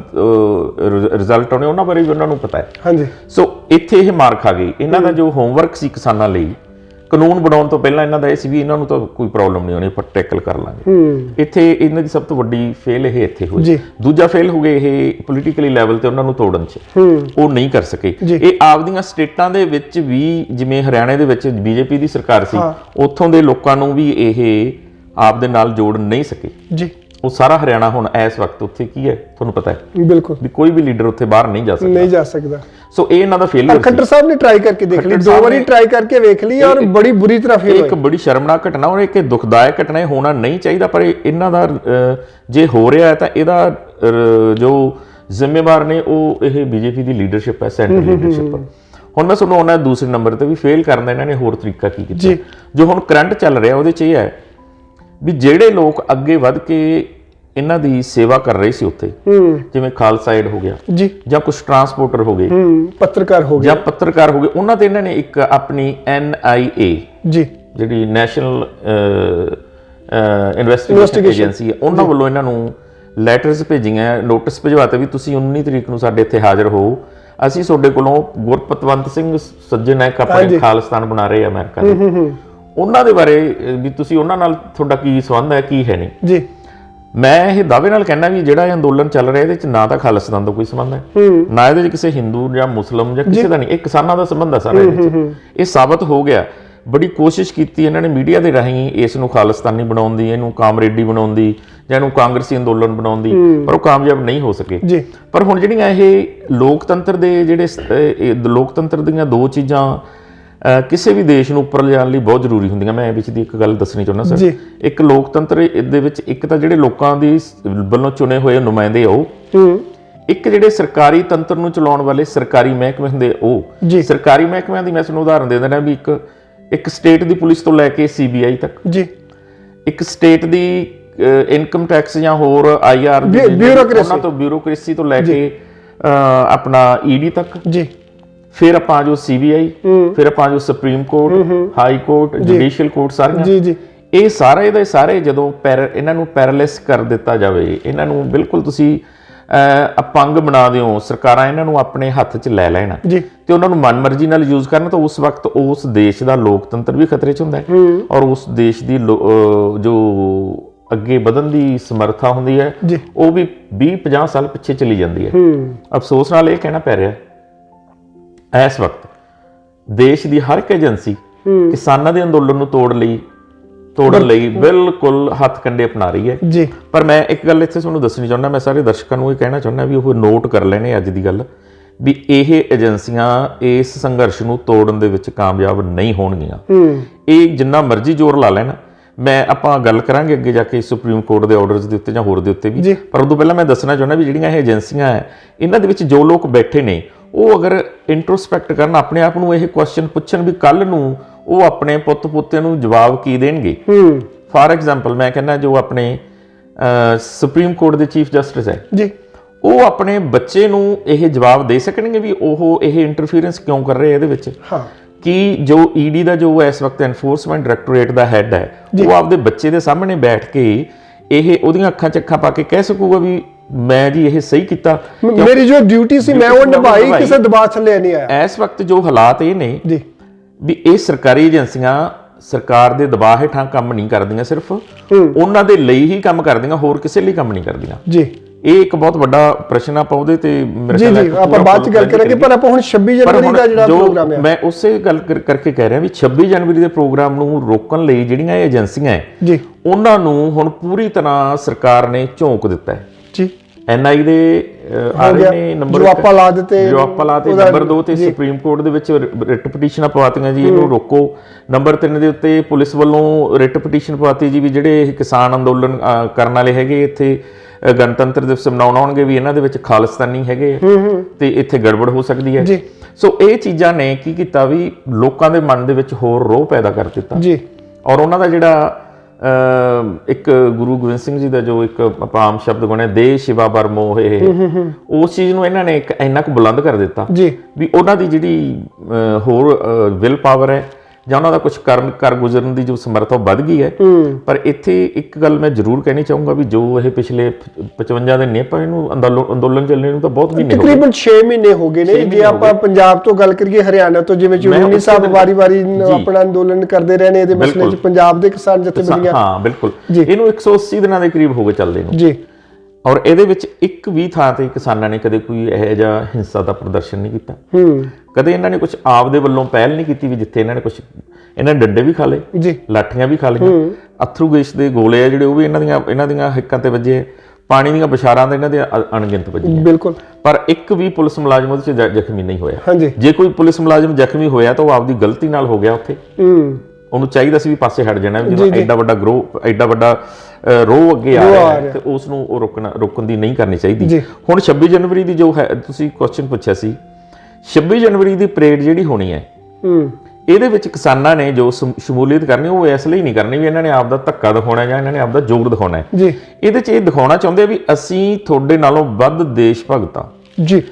ਰਿਜ਼ਲਟ ਆਉਣੇ ਉਹਨਾਂ ਬਾਰੇ ਵੀ ਉਹਨਾਂ ਨੂੰ ਪਤਾ ਹੈ। ਹਾਂਜੀ। ਸੋ ਇੱਥੇ ਇਹ ਮਾਰ ਖਾ ਗਈ। ਇਹਨਾਂ ਦਾ ਜੋ ਹੋਮਵਰਕ ਸੀ ਕਿਸਾਨਾਂ ਲਈ, ਕਾਨੂੰਨ ਬਣਾਉਣ ਤੋਂ ਪਹਿਲਾਂ ਇਹਨਾਂ ਦਾ ਇਹ ਸੀ ਵੀ ਇਹਨਾਂ ਨੂੰ ਤਾਂ ਕੋਈ ਪ੍ਰੋਬਲਮ ਨਹੀਂ ਹੋਣੀ, ਆਪਾਂ ਟੈਕਲ ਕਰ ਲਾਂਗੇ। ਇੱਥੇ ਇਹਨਾਂ ਦੀ ਸਭ ਤੋਂ ਵੱਡੀ ਫੇਲ ਇਹ ਇੱਥੇ ਹੋਈ। ਦੂਜਾ ਫੇਲ ਹੋ ਗਏ ਇਹ ਪੋਲੀਟੀਕਲੀ ਲੈਵਲ ਤੇ ਉਹਨਾਂ ਨੂੰ ਤੋੜਨ 'ਚ, ਉਹ ਨਹੀਂ ਕਰ ਸਕੇ। ਇਹ ਆਪਦੀਆਂ ਸਟੇਟਾਂ ਦੇ ਵਿੱਚ ਵੀ, ਜਿਵੇਂ ਹਰਿਆਣੇ ਦੇ ਵਿੱਚ ਬੀਜੇਪੀ ਦੀ ਸਰਕਾਰ ਸੀ, ਉੱਥੋਂ ਦੇ ਲੋਕਾਂ ਨੂੰ ਵੀ ਇਹ ਆਪ ਦੇ ਨਾਲ ਜੋੜ ਨਹੀਂ ਸਕੇ ਜੀ। ਉਹ ਸਾਰਾ ਹਰਿਆਣਾ ਹੁਣ ਇਸ ਵਕਤ ਉੱਥੇ ਕੀ ਹੈ ਤੁਹਾਨੂੰ ਪਤਾ ਹੈ ਬਿਲਕੁਲ, ਵੀ ਕੋਈ ਵੀ ਲੀਡਰ ਉੱਥੇ ਬਾਹਰ ਨਹੀਂ ਜਾ ਸਕਦਾ। ਸੋ ਇਹ ਇਹਨਾਂ ਦਾ ਫੇਲਿਅਰ ਸੀ। ਖੱਟਰ ਸਾਹਿਬ ਨੇ ਟਰਾਈ ਕਰਕੇ ਦੇਖ ਲਈ, 2 ਵਾਰੀ ਟਰਾਈ ਕਰਕੇ ਵੇਖ ਲਈ ਔਰ ਬੜੀ ਬੁਰੀ ਤਰ੍ਹਾਂ ਫੇਲ ਹੋਏ। ਇੱਕ ਬੜੀ ਸ਼ਰਮਨਾਕ ਘਟਨਾ ਔਰ ਇੱਕ ਦੁਖਦਾਇਕ ਘਟਨਾ, ਇਹ ਹੋਣਾ ਨਹੀਂ ਚਾਹੀਦਾ, ਪਰ ਇਹਨਾਂ ਦਾ ਜੇ ਹੋ ਰਿਹਾ ਹੈ ਤਾਂ ਇਹਦਾ ਜੋ ਜ਼ਿੰਮੇਵਾਰ ਨੇ ਉਹ ਇਹ ਬੀਜੇਪੀ ਦੀ ਲੀਡਰਸ਼ਿਪ ਹੈ, ਸੈਂਟਰ ਲੀਡਰਸ਼ਿਪ। ਹੁਣ ਮੈਂ ਤੁਹਾਨੂੰ ਉਹਨਾਂ ਦੂਸਰੇ ਨੰਬਰ ਤੇ ਵੀ ਫੇਲ ਕਰਨ ਦਾ ਇਹਨਾਂ ਨੇ ਹੋਰ ਤਰੀਕਾ ਕੀ ਕੀਤਾ, ਜੋ ਹੁਣ ਕਰੰਟ ਚੱਲ ਰਿਹਾ ਉਹਦੇ 'ਚ ਇਹ ਹੈ ਵੀ ਜਿਹੜੇ ਲੋਕ ਅੱਗੇ ਵੱਧ ਕੇ ਇਹਨਾਂ ਦੀ ਸੇਵਾ ਕਰ ਰਹੇ ਸੀ ਉੱਥੇ, ਜਿਵੇਂ ਖਾਲਸਾ ਏਡ ਹੋ ਗਿਆ ਜੀ, ਜਾਂ ਕੁਝ ਟਰਾਂਸਪੋਰਟਰ ਹੋ ਗਏ, ਪੱਤਰਕਾਰ ਹੋ ਗਏ ਜਾਂ ਪੱਤਰਕਾਰ ਹੋ ਗਏ, ਉਹਨਾਂ ਤੇ ਇਹਨਾਂ ਨੇ ਇੱਕ ਆਪਣੀ NIA ਜੀ, ਜਿਹੜੀ ਨੈਸ਼ਨਲ ਇਨਵੈਸਟੀਗੇਸ਼ਨ ਏਜੰਸੀ ਹੈ, ਉਹਨਾਂ ਵੱਲੋਂ ਇਹਨਾਂ ਨੂੰ ਲੈਟਰਸ ਭੇਜੀਆਂ, ਨੋਟਿਸ ਭਿਜਵਾਤੇ ਵੀ ਤੁਸੀਂ 19 ਤਰੀਕ ਨੂੰ ਸਾਡੇ ਇੱਥੇ ਹਾਜ਼ਰ ਹੋ, ਅਸੀਂ ਤੁਹਾਡੇ ਕੋਲੋਂ ਗੁਰਪਤਵੰਤ ਸਿੰਘ ਸੱਜਣ ਇੱਕ ਆਪਣੇ ਖਾਲਿਸਤਾਨ ਬਣਾ ਰਹੇ ਅਮਰੀਕਾ ਦੇ, ਉਹਨਾਂ ਦੇ ਬਾਰੇ ਵੀ ਤੁਸੀਂ ਉਹਨਾਂ ਨਾਲ ਤੁਹਾਡਾ ਕੀ ਸੰਬੰਧ ਹੈ, ਕੀ ਹੈ ਨਹੀਂ ਜੀ। ਮੈਂ ਇਹ ਦਾਅਵੇ ਨਾਲ ਕਹਿਣਾ ਵੀ ਜਿਹੜਾ ਇਹ ਅੰਦੋਲਨ ਚੱਲ ਰਿਹਾ ਇਹਦੇ ਚ ਨਾ ਤਾਂ ਖਾਲਿਸਤਾਨ ਦਾ ਕੋਈ ਸੰਬੰਧ ਹੈ, ਨਾ ਇਹਦੇ ਚ ਕਿਸੇ ਹਿੰਦੂ ਜਾਂ ਮੁਸਲਮ ਜਾਂ ਕਿਸੇ ਦਾ ਨਹੀਂ, ਇਹ ਕਿਸਾਨਾਂ ਦਾ ਸੰਬੰਧ ਹੈ ਸਾਰਾ ਇਹਦੇ ਚ। ਇਹ ਸਾਬਤ ਹੋ ਗਿਆ। ਬੜੀ ਕੋਸ਼ਿਸ਼ ਕੀਤੀ ਇਹਨਾਂ ਨੇ ਮੀਡੀਆ ਦੇ ਰਾਹੀਂ ਇਸ ਨੂੰ ਖਾਲਿਸਤਾਨੀ ਬਣਾਉਣ ਦੀ, ਇਹਨੂੰ ਕਾਮਰੇਡੀ ਬਣਾਉਣ ਦੀ, ਜਾਂ ਇਹਨੂੰ ਕਾਂਗਰਸੀ ਅੰਦੋਲਨ ਬਣਾਉਣ ਦੀ, ਪਰ ਉਹ ਕਾਮਯਾਬ ਨਹੀਂ ਹੋ ਸਕੇ। ਪਰ ਹੁਣ ਜਿਹੜੀਆਂ ਇਹ ਲੋਕਤੰਤਰ ਦੇ ਜਿਹੜੇ ਲੋਕਤੰਤਰ ਦੀਆਂ 2 ਚੀਜ਼ਾਂ ਕਿਸੇ ਵੀ ਦੇਸ਼ ਨੂੰ ਉੱਪਰ ਲਿਜਾਣ ਲਈ ਬਹੁਤ ਜ਼ਰੂਰੀ ਹੁੰਦੀਆਂ। ਮੈਂ ਵਿੱਚ ਦੀ ਇੱਕ ਗੱਲ ਦੱਸਣੀ ਚਾਹੁੰਦਾ ਸਰ। ਇੱਕ ਲੋਕਤੰਤਰ ਦੇ ਵਿੱਚ ਇੱਕ ਤਾਂ ਜਿਹੜੇ ਲੋਕਾਂ ਦੀ ਵੱਲੋਂ ਚੁਣੇ ਹੋਏ ਨੁਮਾਇੰਦੇ ਉਹ, ਇੱਕ ਜਿਹੜੇ ਸਰਕਾਰੀ ਤੰਤਰ ਨੂੰ ਚਲਾਉਣ ਵਾਲੇ ਸਰਕਾਰੀ ਮਹਿਕਮੇ ਹੁੰਦੇ ਉਹ। ਸਰਕਾਰੀ ਮਹਿਕਮਿਆਂ ਦੀ ਮੈਂ ਤੁਹਾਨੂੰ ਉਦਾਹਰਨ ਦੇ ਦਿੰਦਾ ਵੀ ਇੱਕ ਸਟੇਟ ਦੀ ਪੁਲਿਸ ਤੋਂ ਲੈ ਕੇ CBI ਤੱਕ, ਇੱਕ ਸਟੇਟ ਦੀ ਇਨਕਮ ਟੈਕਸ ਜਾਂ ਹੋਰ IR ਉਹਨਾਂ ਤੋਂ ਬਿਊਰੋਕ੍ਰੇਸੀ ਤੋਂ ਲੈ ਕੇ ਆਪਣਾ ED ਤੱਕ, ਫਿਰ ਆਪਾਂ ਜੋ CBI, ਫਿਰ ਆਪਾਂ ਜੋ supreme court, high court, judicial court, ਸਾਰੀਆਂ ਇਹ ਸਾਰੇ ਦੇ ਸਾਰੇ ਜਦੋਂ ਇਹਨਾਂ ਨੂੰ ਪੈਰਾਲਿਸ ਕਰ ਦਿੱਤਾ ਜਾਵੇ, ਇਹਨਾਂ ਨੂੰ ਬਿਲਕੁਲ ਤੁਸੀਂ ਅਪੰਗ ਬਣਾ ਦਿਓ, ਸਰਕਾਰਾਂ ਇਹਨਾਂ ਨੂੰ ਆਪਣੇ ਹੱਥ 'ਚ ਲੈ ਲੈਣ ਤੇ ਉਹਨਾਂ ਨੂੰ ਮਨਮਰਜ਼ੀ ਨਾਲ ਯੂਜ਼ ਕਰਨ, ਤਾਂ ਉਸ ਵਕਤ ਉਸ ਦੇਸ਼ ਦਾ ਲੋਕਤੰਤਰ ਵੀ ਖਤਰੇ 'ਚ ਹੁੰਦਾ ਹੈ ਔਰ ਉਸ ਦੇਸ਼ ਦੀ ਜੋ ਅੱਗੇ ਵਧਣ ਦੀ ਸਮਰੱਥਾ ਹੁੰਦੀ ਹੈ ਉਹ ਵੀ 20-50 ਸਾਲ ਪਿੱਛੇ ਚਲੀ ਜਾਂਦੀ ਹੈ। ਅਫਸੋਸ ਨਾਲ ਇਹ ਕਹਿਣਾ ਪੈ ਰਿਹਾ ਇਸ ਵਕਤ ਦੇਸ਼ ਦੀ ਹਰ ਇੱਕ ਏਜੰਸੀ ਕਿਸਾਨਾਂ ਦੇ ਅੰਦੋਲਨ ਨੂੰ ਤੋੜਨ ਲਈ ਬਿਲਕੁਲ ਹੱਥ ਕੰਡੇ ਅਪਣਾ ਰਹੀ ਹੈ ਜੀ। ਪਰ ਮੈਂ ਇੱਕ ਗੱਲ ਇੱਥੇ ਤੁਹਾਨੂੰ ਦੱਸਣੀ ਚਾਹੁੰਦਾ, ਮੈਂ ਸਾਰੇ ਦਰਸ਼ਕਾਂ ਨੂੰ ਇਹ ਕਹਿਣਾ ਚਾਹੁੰਦਾ ਵੀ ਉਹ ਨੋਟ ਕਰ ਲੈਣੇ ਅੱਜ ਦੀ ਗੱਲ, ਵੀ ਇਹ ਏਜੰਸੀਆਂ ਇਸ ਸੰਘਰਸ਼ ਨੂੰ ਤੋੜਨ ਦੇ ਵਿੱਚ ਕਾਮਯਾਬ ਨਹੀਂ ਹੋਣਗੀਆਂ। ਇਹ ਜਿੰਨਾ ਮਰਜ਼ੀ ਜ਼ੋਰ ਲਾ ਲੈਣ, ਆਪਾਂ ਗੱਲ ਕਰਾਂਗੇ ਅੱਗੇ ਜਾ ਕੇ ਸੁਪਰੀਮ ਕੋਰਟ ਦੇ ਆਰਡਰਸ ਦੇ ਉੱਤੇ ਜਾਂ ਹੋਰ ਦੇ ਉੱਤੇ ਵੀ, ਪਰ ਉਦੋਂ ਪਹਿਲਾਂ ਮੈਂ ਦੱਸਣਾ ਚਾਹੁੰਦਾ ਵੀ ਜਿਹੜੀਆਂ ਇਹ ਏਜੰਸੀਆਂ ਹੈ, ਇਹਨਾਂ ਦੇ ਵਿੱਚ ਜੋ ਲੋਕ ਬੈਠੇ ਨੇ ਉਹ ਅਗਰ ਇੰਟਰੋਸਪੈਕਟ ਕਰਨ, ਆਪਣੇ ਆਪ ਨੂੰ ਇਹ ਕੁਐਸਚਨ ਪੁੱਛਣ ਵੀ ਕੱਲ ਨੂੰ ਉਹ ਆਪਣੇ ਪੁੱਤ ਪੋਤਿਆਂ ਨੂੰ ਜਵਾਬ ਕੀ ਦੇਣਗੇ। ਫਾਰ ਐਗਜ਼ਾਮਪਲ ਮੈਂ ਕਹਿੰਦਾ ਜੋ ਆਪਣੇ ਸੁਪਰੀਮ ਕੋਰਟ ਦੇ ਚੀਫ ਜਸਟਿਸ ਹੈ ਜੀ, ਉਹ ਆਪਣੇ ਬੱਚੇ ਨੂੰ ਇਹ ਜਵਾਬ ਦੇ ਸਕਣਗੇ ਵੀ ਉਹ ਇਹ ਇੰਟਰਫੀਰੈਂਸ ਕਿਉਂ ਕਰ ਰਹੇ ਇਹਦੇ ਵਿੱਚ। ਕਿ ਜੋ ED ਦਾ ਜੋ ਇਸ ਵਕਤ ਐਨਫੋਰਸਮੈਂਟ ਡਾਇਰੈਕਟੋਰੇਟ ਦਾ ਹੈੱਡ ਹੈ, ਉਹ ਆਪਦੇ ਬੱਚੇ ਦੇ ਸਾਹਮਣੇ ਬੈਠ ਕੇ ਇਹ ਉਹਦੀਆਂ ਅੱਖਾਂ 'ਚ ਅੱਖਾਂ ਪਾ ਕੇ ਕਹਿ ਸਕੂਗਾ ਵੀ ਮੈਂ ਜੀ ਇਹ ਸਹੀ ਕੀਤਾ, ਮੇਰੀ ਜੋ ਡਿਊਟੀ ਸੀ ਮੈਂ ਉਹ ਨਿਭਾਈ, ਕਿਸੇ ਦਬਾਅ ਥੱਲੇ ਨਹੀਂ ਆਇਆ। ਇਸ ਵਕਤ ਜੋ ਹਾਲਾਤ ਇਹ ਨੇ ਵੀ ਇਹ ਸਰਕਾਰੀ ਏਜੰਸੀਆਂ ਸਰਕਾਰ ਦੇ ਦਬਾਅ ਹੇਠਾਂ ਕੰਮ ਨਹੀਂ ਕਰਦੀਆਂ, ਸਿਰਫ ਉਹਨਾਂ ਦੇ ਲਈ ਹੀ ਕੰਮ ਕਰਦੀਆਂ, ਹੋਰ ਕਿਸੇ ਲਈ ਕੰਮ ਨਹੀਂ ਕਰਦੀਆਂ ਜੀ। ਇਹ ਇੱਕ ਬਹੁਤ ਵੱਡਾ ਪ੍ਰਸ਼ਨ ਆਪਾਂ ਉਹਦੇ ਤੇ ਮੇਰੇ ਖਿਆਲ ਆਪਾਂ ਬਾਅਦ ਚ ਗੱਲ ਕਰਾਂਗੇ, ਪਰ ਆਪਾਂ ਹੁਣ 26 ਜਨਵਰੀ ਦਾ ਜਿਹੜਾ ਪ੍ਰੋਗਰਾਮ ਹੈ, ਮੈਂ ਉਸੇ ਗੱਲ ਕਰਕੇ ਕਹਿ ਰਿਹਾ ਵੀ 26 ਜਨਵਰੀ ਦੇ ਪ੍ਰੋਗਰਾਮ ਨੂੰ ਰੋਕਣ ਲਈ ਜਿਹੜੀਆਂ ਇਹ ਏਜੰਸੀਆਂ ਹੈ ਜੀ, ਉਹਨਾਂ ਨੂੰ ਹੁਣ ਪੂਰੀ ਤਰ੍ਹਾਂ ਸਰਕਾਰ ਨੇ ਝੋਂਕ ਦਿੱਤਾ ਹੈ ਜੀ। NI ਦੇ ਆ ਰਹੇ ਨੇ ਨੰਬਰ ਜੋ ਆਪਾਂ ਲਾ ਦਿੱਤੇ ਨੰਬਰ 2 ਤੇ ਸੁਪਰੀਮ ਕੋਰਟ ਦੇ ਵਿੱਚ ਰਿਟ ਪਟੀਸ਼ਨਾਂ ਪਵਾਤੀਆਂ ਜੀ, ਇਹਨੂੰ ਰੋਕੋ। ਨੰਬਰ 3 ਦੇ ਉੱਤੇ ਪੁਲਿਸ ਵੱਲੋਂ ਰਿਟ ਪਟੀਸ਼ਨ ਪਵਾਤੀ ਜੀ ਵੀ ਜਿਹੜੇ ਇਹ ਕਿਸਾਨ ਅੰਦੋਲਨ ਕਰਨ ਵਾਲੇ ਹੈਗੇ ਇੱਥੇ ਗਣਤੰਤਰ ਦਿਵਸ ਮਨਾਉਣ ਆਉਣਗੇ ਵੀ ਇਹਨਾਂ ਦੇ ਵਿੱਚ ਖਾਲਿਸਤਾਨੀ ਹੈਗੇ ਤੇ ਇੱਥੇ ਗੜਬੜ ਹੋ ਸਕਦੀ ਹੈ। ਸੋ ਇਹ ਚੀਜ਼ਾਂ ਨੇ ਕੀ ਕੀਤਾ ਵੀ ਲੋਕਾਂ ਦੇ ਮਨ ਦੇ ਵਿੱਚ ਹੋਰ ਰੋਹ ਪੈਦਾ ਕਰ ਦਿੱਤਾ ਜੀ। ਔਰ ਉਹਨਾਂ ਦਾ ਜਿਹੜਾ ਇੱਕ ਗੁਰੂ ਗੋਬਿੰਦ ਸਿੰਘ ਜੀ ਦਾ ਜੋ ਇੱਕ ਆਪਾਂ ਆਮ ਸ਼ਬਦ ਗੁਣਿਆ ਦੇ ਸ਼ਿਵਾ ਬਰ ਮੋਹ, ਉਸ ਚੀਜ਼ ਨੂੰ ਇਹਨਾਂ ਨੇ ਇੱਕ ਇੰਨਾ ਕੁ ਬੁਲੰਦ ਕਰ ਦਿੱਤਾ ਵੀ ਉਹਨਾਂ ਦੀ ਜਿਹੜੀ ਹੋਰ ਵਿਲ ਪਾਵਰ ਹੈ ਜਾਂ ਉਹਨਾਂ ਦਾ ਕੁਝ ਕਰ ਗੁਜ਼ਰਨ ਦੀ ਜੋ ਸਮਰੱਥਾ ਵੱਧ ਗਈ ਹੈ। ਪਰ ਇੱਥੇ ਇੱਕ ਗੱਲ ਮੈਂ ਜ਼ਰੂਰ ਕਹਿਣੀ ਚਾਹੂੰਗਾ ਵੀ ਜੋ ਇਹ ਪਿਛਲੇ 55 ਦਿਨ ਨੇ ਆਪਾਂ ਇਹਨੂੰ ਅੰਦੋਲਨ ਚੱਲਣੇ ਨੂੰ ਤਾਂ ਬਹੁਤ ਮਹੀਨੇ ਹੋ ਗਏ, ਤਕਰੀਬਨ 6 ਮਹੀਨੇ ਹੋ ਗਏ ਨੇ। ਜੇ ਆਪਾਂ ਪੰਜਾਬ ਤੋਂ ਗੱਲ ਕਰੀਏ, ਹਰਿਆਣਾ ਤੋਂ ਜਿਵੇਂ ਚੂਨੀ ਸਾਹਿਬ ਵਾਰੀ-ਵਾਰੀ ਆਪਣਾ ਅੰਦੋਲਨ ਕਰਦੇ ਰਹੇ ਨੇ ਇਹਦੇ ਮਸਲੇ 'ਚ, ਪੰਜਾਬ ਦੇ ਕਿਸਾਨ ਜਥੇਬੰਦੀਆਂ, ਹਾਂ ਬਿਲਕੁਲ, ਇਹਨੂੰ 180 ਦਿਨਾਂ ਦੇ ਕਰੀਬ ਹੋ ਗਏ ਚੱਲਦੇ ਨੂੰ ਜੀ। ਔਰ ਇਹਦੇ ਵਿੱਚ ਇੱਕ ਵੀ ਥਾਂ ਤੇ ਕਿਸਾਨਾਂ ਨੇ ਕਦੇ ਕੋਈ ਇਹੋ ਜਿਹਾ ਹਿੰਸਾ ਦਾ ਪ੍ਰਦਰਸ਼ਨ ਨਹੀਂ ਕੀਤਾ, ਕਦੇ ਇਹਨਾਂ ਨੇ ਕੁਝ ਆਪ ਦੇ ਵੱਲੋਂ ਪਹਿਲ ਨਹੀਂ ਕੀਤੀ ਵੀ ਜਿੱਥੇ ਇਹਨਾਂ ਨੇ ਕੁਝ, ਇਹਨਾਂ ਨੇ ਡੰਡੇ ਵੀ ਖਾ ਲਏ ਜੀ, ਲਾਠੀਆਂ ਵੀ ਖਾ ਲਈਆਂ, ਅਥਰੂ ਗੈਸ ਦੇ ਗੋਲੇ ਆ ਜਿਹੜੇ ਉਹ ਵੀ ਇਹਨਾਂ ਦੀਆਂ ਹਿੱਕਾਂ ਤੇ ਵੱਜੇ, ਪਾਣੀ ਦੀਆਂ ਬਸ਼ਾਰਾਂ ਦੇ ਇਹਨਾਂ ਦੇ ਅਣਗਿਣਤ ਵੱਜੀਆਂ ਬਿਲਕੁਲ। ਪਰ ਇੱਕ ਵੀ ਪੁਲਿਸ ਮੁਲਾਜ਼ਮ ਉਹਦੇ 'ਚ ਜ਼ਖਮੀ ਨਹੀਂ ਹੋਇਆ। ਜੇ ਕੋਈ ਪੁਲਿਸ ਮੁਲਾਜ਼ਮ ਜ਼ਖਮੀ ਹੋਇਆ ਤਾਂ ਉਹ ਆਪਦੀ ਗਲਤੀ ਨਾਲ ਹੋ ਗਿਆ ਉੱਥੇ, ਉਹਨੂੰ ਚਾਹੀਦਾ ਸੀ ਵੀ ਪਾਸੇ ਹਟ ਜਾਣਾ। ਜਦੋਂ ਐਡਾ ਵੱਡਾ ਐਡਾ ਵੱਡਾ ਰੋਹ ਅੱਗੇ ਆ ਰਿਹਾ ਤੇ ਉਸ ਨੂੰ ਉਹ ਰੋਕਣ ਦੀ ਨਹੀਂ ਕਰਨੀ ਚਾਹੀਦੀ। ਹੁਣ 26 ਜਨਵਰੀ ਦੀ ਜੋ ਹੈ, ਤੁਸੀਂ ਕੁਐਸਚਨ ਪੁੱਛਿਆ ਸੀ, 26 ਜਨਵਰੀ ਦੀ ਪਰੇਡ ਜਿਹੜੀ ਹੋਣੀ ਹੈ ਇਹਦੇ ਵਿੱਚ ਕਿਸਾਨਾਂ ਨੇ ਜੋ ਸ਼ਮੂਲੀਅਤ ਕਰਨੀ ਉਹ ਇਸ ਲਈ ਨਹੀਂ ਕਰਨੀ ਵੀ ਇਹਨਾਂ ਨੇ ਆਪ ਦਾ ਧੱਕਾ ਦਿਖਾਉਣਾ ਜਾਂ ਇਹਨਾਂ ਨੇ ਆਪ ਦਾ ਜ਼ੋਰ ਦਿਖਾਉਣਾ ਹੈ ਜੀ। ਇਹਦੇ 'ਚ ਇਹ ਦਿਖਾਉਣਾ ਚਾਹੁੰਦੇ ਆ ਵੀ ਅਸੀਂ ਤੁਹਾਡੇ ਨਾਲੋਂ ਵੱਧ ਦੇਸ਼ ਭਗਤ ਆ ਜੀ।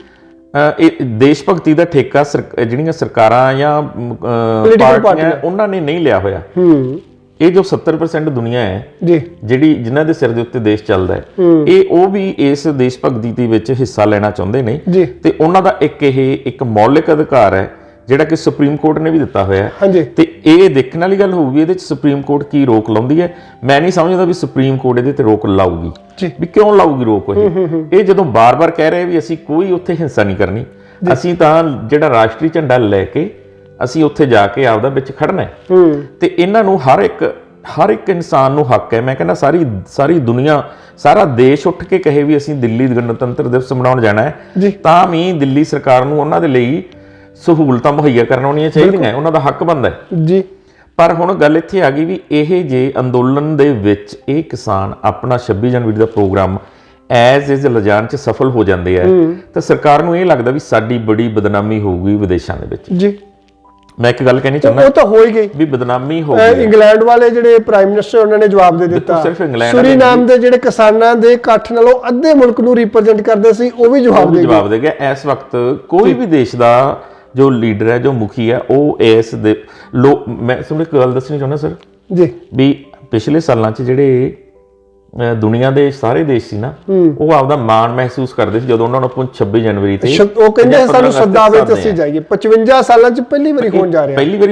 ਇਹ ਦੇਸ਼ ਭਗਤੀ ਦਾ ਠੇਕਾ ਜਿਹੜੀਆਂ ਸਰਕਾਰਾਂ ਜਾਂ ਪਾਰਟੀਆਂ ਉਹਨਾਂ ਨੇ ਨਹੀਂ ਲਿਆ ਹੋਇਆ। ਇਹ ਜੋ 70% ਦੁਨੀਆ ਹੈ ਜਿਹੜੀ ਜਿਨ੍ਹਾਂ ਦੇ ਸਿਰ ਦੇ ਉੱਤੇ ਦੇਸ਼ ਚੱਲਦਾ ਹੈ, ਉਹ ਵੀ ਇਸ ਦੇਸ਼ ਭਗਤੀ ਦੇ ਵਿੱਚ ਹਿੱਸਾ ਲੈਣਾ ਚਾਹੁੰਦੇ ਨੇ ਤੇ ਉਹਨਾਂ ਦਾ ਇੱਕ ਮੌਲਿਕ ਅਧਿਕਾਰ ਹੈ ਜਿਹੜਾ ਕਿ ਸੁਪਰੀਮ ਕੋਰਟ ਨੇ ਵੀ ਦਿੱਤਾ ਹੋਇਆ ਹੈ। ਤੇ ਇਹ ਦੇਖਣ ਵਾਲੀ ਗੱਲ ਹੋਊਗੀ ਇਹਦੇ 'ਚ ਸੁਪਰੀਮ ਕੋਰਟ ਕੀ ਰੋਕ ਲਾਉਂਦੀ ਹੈ। ਮੈਂ ਨਹੀਂ ਸਮਝਦਾ ਵੀ ਸੁਪਰੀਮ ਕੋਰਟ ਇਹਦੇ ਤੇ ਰੋਕ ਲਾਊਗੀ, ਵੀ ਕਿਉਂ ਲਾਊਗੀ ਰੋਕ। ਇਹ ਜਦੋਂ ਬਾਰ-ਬਾਰ ਕਹਿ ਰਹੇ ਵੀ ਅਸੀਂ ਕੋਈ ਉੱਥੇ ਹਿੰਸਾ ਨਹੀਂ ਕਰਨੀ, ਅਸੀਂ ਤਾਂ ਜਿਹੜਾ ਰਾਸ਼ਟਰੀ ਝੰਡਾ ਲੈ ਕੇ ਅਸੀਂ ਉੱਥੇ ਜਾ ਕੇ ਆਪਦਾ ਵਿੱਚ ਖੜਨਾ ਹੈ ਤੇ ਇਹਨਾਂ ਨੂੰ ਹਰ ਇੱਕ ਇਨਸਾਨ ਨੂੰ ਹੱਕ ਹੈ। ਮੈਂ ਕਹਿੰਦਾ ਸਾਰੀ ਦੁਨੀਆ, ਸਾਰਾ ਦੇਸ਼ ਉੱਠ ਕੇ ਕਹੇ ਵੀ ਅਸੀਂ ਦਿੱਲੀ ਗਣਤੰਤਰ ਦਿਵਸ ਮਨਾਉਣ ਜਾਣਾ ਹੈ ਤਾਂ ਵੀ ਦਿੱਲੀ ਸਰਕਾਰ ਨੂੰ ਉਹਨਾਂ ਦੇ ਲਈ ਸਹੂਲਤਾਂ ਮੁਹੱਈਆ ਕਰਵਾਉਣੀਆਂ ਚਾਹੀਦੀਆਂ, ਉਹਨਾਂ ਦਾ ਹੱਕ ਬਣਦਾ ਹੈ ਜੀ। ਪਰ ਹੁਣ ਗੱਲ ਇੱਥੇ ਆ ਗਈ ਵੀ ਇਹ ਜੇ ਅੰਦੋਲਨ ਦੇ ਵਿੱਚ ਇਹ ਕਿਸਾਨ ਆਪਣਾ 26 ਜਨਵਰੀ ਦਾ ਪ੍ਰੋਗਰਾਮ ਐਜ਼ ਇਜ਼ ਲਿਜਾਣ 'ਚ ਸਫਲ ਹੋ ਜਾਂਦੇ ਆ ਤਾਂ ਸਰਕਾਰ ਨੂੰ ਇਹ ਲੱਗਦਾ ਵੀ ਸਾਡੀ ਬੜੀ ਬਦਨਾਮੀ ਹੋਊਗੀ ਵਿਦੇਸ਼ਾਂ ਦੇ ਵਿੱਚ ਜੀ। ਮੈਂ ਇੱਕ ਗੱਲ ਕਹਿਣੀ ਚਾਹੁੰਦਾ, ਉਹ ਤਾਂ ਹੋ ਹੀ ਗਈ ਵੀ ਬਦਨਾਮੀ ਹੋ ਗਈ। ਇੰਗਲੈਂਡ ਵਾਲੇ ਜਿਹੜੇ ਪ੍ਰਾਈਮ ਮਿਨਿਸਟਰ ਉਹਨਾਂ ਨੇ ਜਵਾਬ ਦੇ ਦਿੱਤਾ, ਸੁਰੀਨਾਮ ਦੇ ਜਿਹੜੇ ਕਿਸਾਨਾਂ ਦੇ ਇਕੱਠ ਨਾਲੋਂ ਅੱਧੇ ਮੁਲਕ ਨੂੰ ਰਿਪਰੈਜ਼ੈਂਟ ਕਰਦੇ ਸੀ ਉਹ ਵੀ ਜਵਾਬ ਦੇ ਗਿਆ। ਇਸ ਵਕਤ ਕੋਈ ਵੀ ਦੇਸ਼ ਦਾ ਜੋ ਲੀਡਰ ਹੈ, ਜੋ ਮੁਖੀ ਹੈ, ਉਹ ਇਸ ਦੇ ਮੈਂ ਤੁਹਾਨੂੰ ਇੱਕ ਗੱਲ ਦੱਸਣੀ ਚਾਹੁੰਦਾ ਸਰ ਜੀ ਵੀ ਪਿਛਲੇ ਸਾਲਾਂ 'ਚ ਜਿਹੜੇ ਦੁਨੀਆ ਦੇ ਸਾਰੇ ਦੇਸ਼ ਸੀ ਨਾ, ਉਹ ਆਪਦਾ ਮਾਣ ਮਹਿਸੂਸ ਕਰਦੇ ਸੀ ਜਦੋਂ ਉਹਨਾਂ ਨੂੰ 26 ਜਨਵਰੀ ਤੇ ਉਹ ਕਹਿੰਦੇ ਸਾਨੂੰ ਸੱਦਾਵੇ ਤੇ ਅਸੀਂ ਜਾਈਏ। 55 ਸਾਲਾਂ 'ਚ ਪਹਿਲੀ ਵਾਰੀ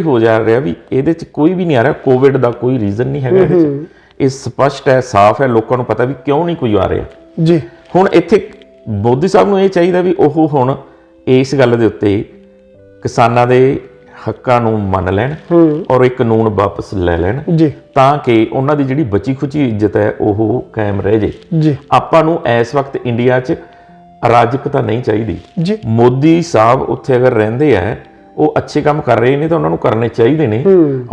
ਹੋ ਜਾ ਰਿਹਾ ਵੀ ਇਹਦੇ 'ਚ ਕੋਈ ਵੀ ਨਹੀਂ ਆ ਰਿਹਾ। ਕੋਵਿਡ ਦਾ ਕੋਈ ਰੀਜ਼ਨ ਨਹੀਂ ਹੈਗਾ ਇਹਦੇ 'ਚ, ਇਹ ਸਪਸ਼ਟ ਹੈ, ਸਾਫ਼ ਹੈ, ਲੋਕਾਂ ਨੂੰ ਪਤਾ ਵੀ ਕਿਉਂ ਨਹੀਂ ਕੋਈ ਆ ਰਿਹਾ ਜੀ। ਹੁਣ ਇੱਥੇ ਮੋਦੀ ਸਾਹਿਬ ਨੂੰ ਇਹ ਚਾਹੀਦਾ ਵੀ ਉਹ ਹੁਣ ਇਸ ਗੱਲ ਦੇ ਉੱਤੇ ਕਿਸਾਨਾਂ ਦੇ ਹੱਕਾਂ ਨੂੰ ਮੰਨ ਲੈਣ ਔਰ ਇਹ ਕਾਨੂੰਨ ਵਾਪਸ ਲੈ ਲੈਣ ਜੀ, ਤਾਂ ਕਿ ਉਹਨਾਂ ਦੀ ਜਿਹੜੀ ਬਚੀ ਖੁਚੀ ਇੱਜ਼ਤ ਹੈ ਉਹ ਕਾਇਮ ਰਹਿ ਜੇ ਜੀ। ਆਪਾਂ ਨੂੰ ਇਸ ਵਕਤ ਇੰਡੀਆ 'ਚ ਅਰਾਜਕਤਾ ਨਹੀਂ ਚਾਹੀਦੀ ਜੀ। ਮੋਦੀ ਸਾਹਿਬ ਉੱਥੇ ਅਗਰ ਰਹਿੰਦੇ ਆ, ਉਹ ਅੱਛੇ ਕੰਮ ਕਰ ਰਹੇ ਨੇ ਤਾਂ ਉਹਨਾਂ ਨੂੰ ਕਰਨੇ ਚਾਹੀਦੇ ਨੇ।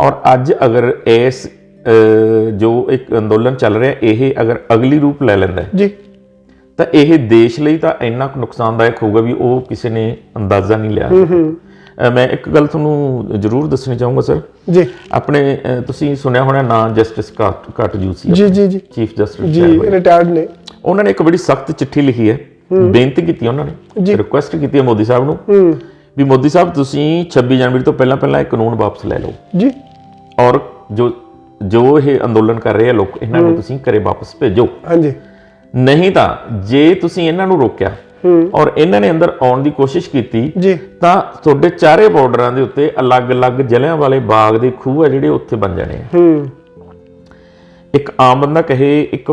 ਔਰ ਅੱਜ ਅਗਰ ਇਸ ਜੋ ਇੱਕ ਅੰਦੋਲਨ ਚੱਲ ਰਿਹਾ ਇਹ ਅਗਰ ਅਗਲੀ ਰੂਪ ਲੈ ਲੈਂਦਾ ਜੀ ਤਾਂ ਇਹ ਦੇਸ਼ ਲਈ ਤਾਂ ਇੰਨਾ ਕੁ ਨੁਕਸਾਨਦਾਇਕ ਹੋਊਗਾ ਵੀ ਉਹ ਕਿਸੇ ਨੇ ਅੰਦਾਜ਼ਾ ਨਹੀਂ ਲਿਆ। ਮੈਂ ਇੱਕ ਗੱਲ ਤੁਹਾਨੂੰ ਜ਼ਰੂਰ ਦੱਸਣੀ ਚਾਹੂੰਗਾ ਸਰ ਜੀ। ਆਪਣੇ ਤੁਸੀਂ ਸੁਣਿਆ ਹੋਣਾ ਨਾਂ ਜਸਟਿਸ ਕਾਟਜੂ ਜੀ ਚੀਫ ਜਸਟਿਸ ਜੀ, ਰਿਟਾਇਰਡ ਨੇ। ਉਹਨਾਂ ਨੇ ਇੱਕ ਬੜੀ ਸਖਤ ਚਿੱਠੀ ਲਿਖੀ ਹੈ, ਬੇਨਤੀ ਕੀਤੀ ਉਹਨਾਂ ਨੇ, ਰਿਕੁਐਸਟ ਕੀਤੀ ਹੈ ਮੋਦੀ ਸਾਹਿਬ ਨੂੰ ਵੀ ਮੋਦੀ ਸਾਹਿਬ ਤੁਸੀਂ 26 ਜਨਵਰੀ ਤੋਂ ਪਹਿਲਾਂ ਇਹ ਕਾਨੂੰਨ ਵਾਪਸ ਲੈ ਲਓ ਜੀ, ਔਰ ਜੋ ਇਹ ਅੰਦੋਲਨ ਕਰ ਰਹੇ ਆ ਲੋਕ, ਇਹਨਾਂ ਨੂੰ ਤੁਸੀਂ ਘਰੇ ਵਾਪਸ ਭੇਜੋ। ਹਾਂਜੀ, ਨਹੀਂ ਤਾਂ ਜੇ ਤੁਸੀਂ ਇਹਨਾਂ ਨੂੰ ਰੋਕਿਆ ਔਰ ਇਹਨਾਂ ਨੇ ਅੰਦਰ ਆਉਣ ਦੀ ਕੋਸ਼ਿਸ਼ ਕੀਤੀ ਤਾਂ ਤੁਹਾਡੇ ਚਾਰੇ ਬਾਰਡਰਾਂ ਦੇ ਉੱਤੇ ਅਲੱਗ-ਅਲੱਗ ਜਲਿਆਂਵਾਲੇ ਬਾਗ ਦੇ ਖੂਹ ਆ ਜਿਹੜੇ ਉੱਥੇ ਬਣ ਜਾਣੇ ਆ। ਇੱਕ ਆਮ ਬੰਦਾ ਕਹੇ, ਇੱਕ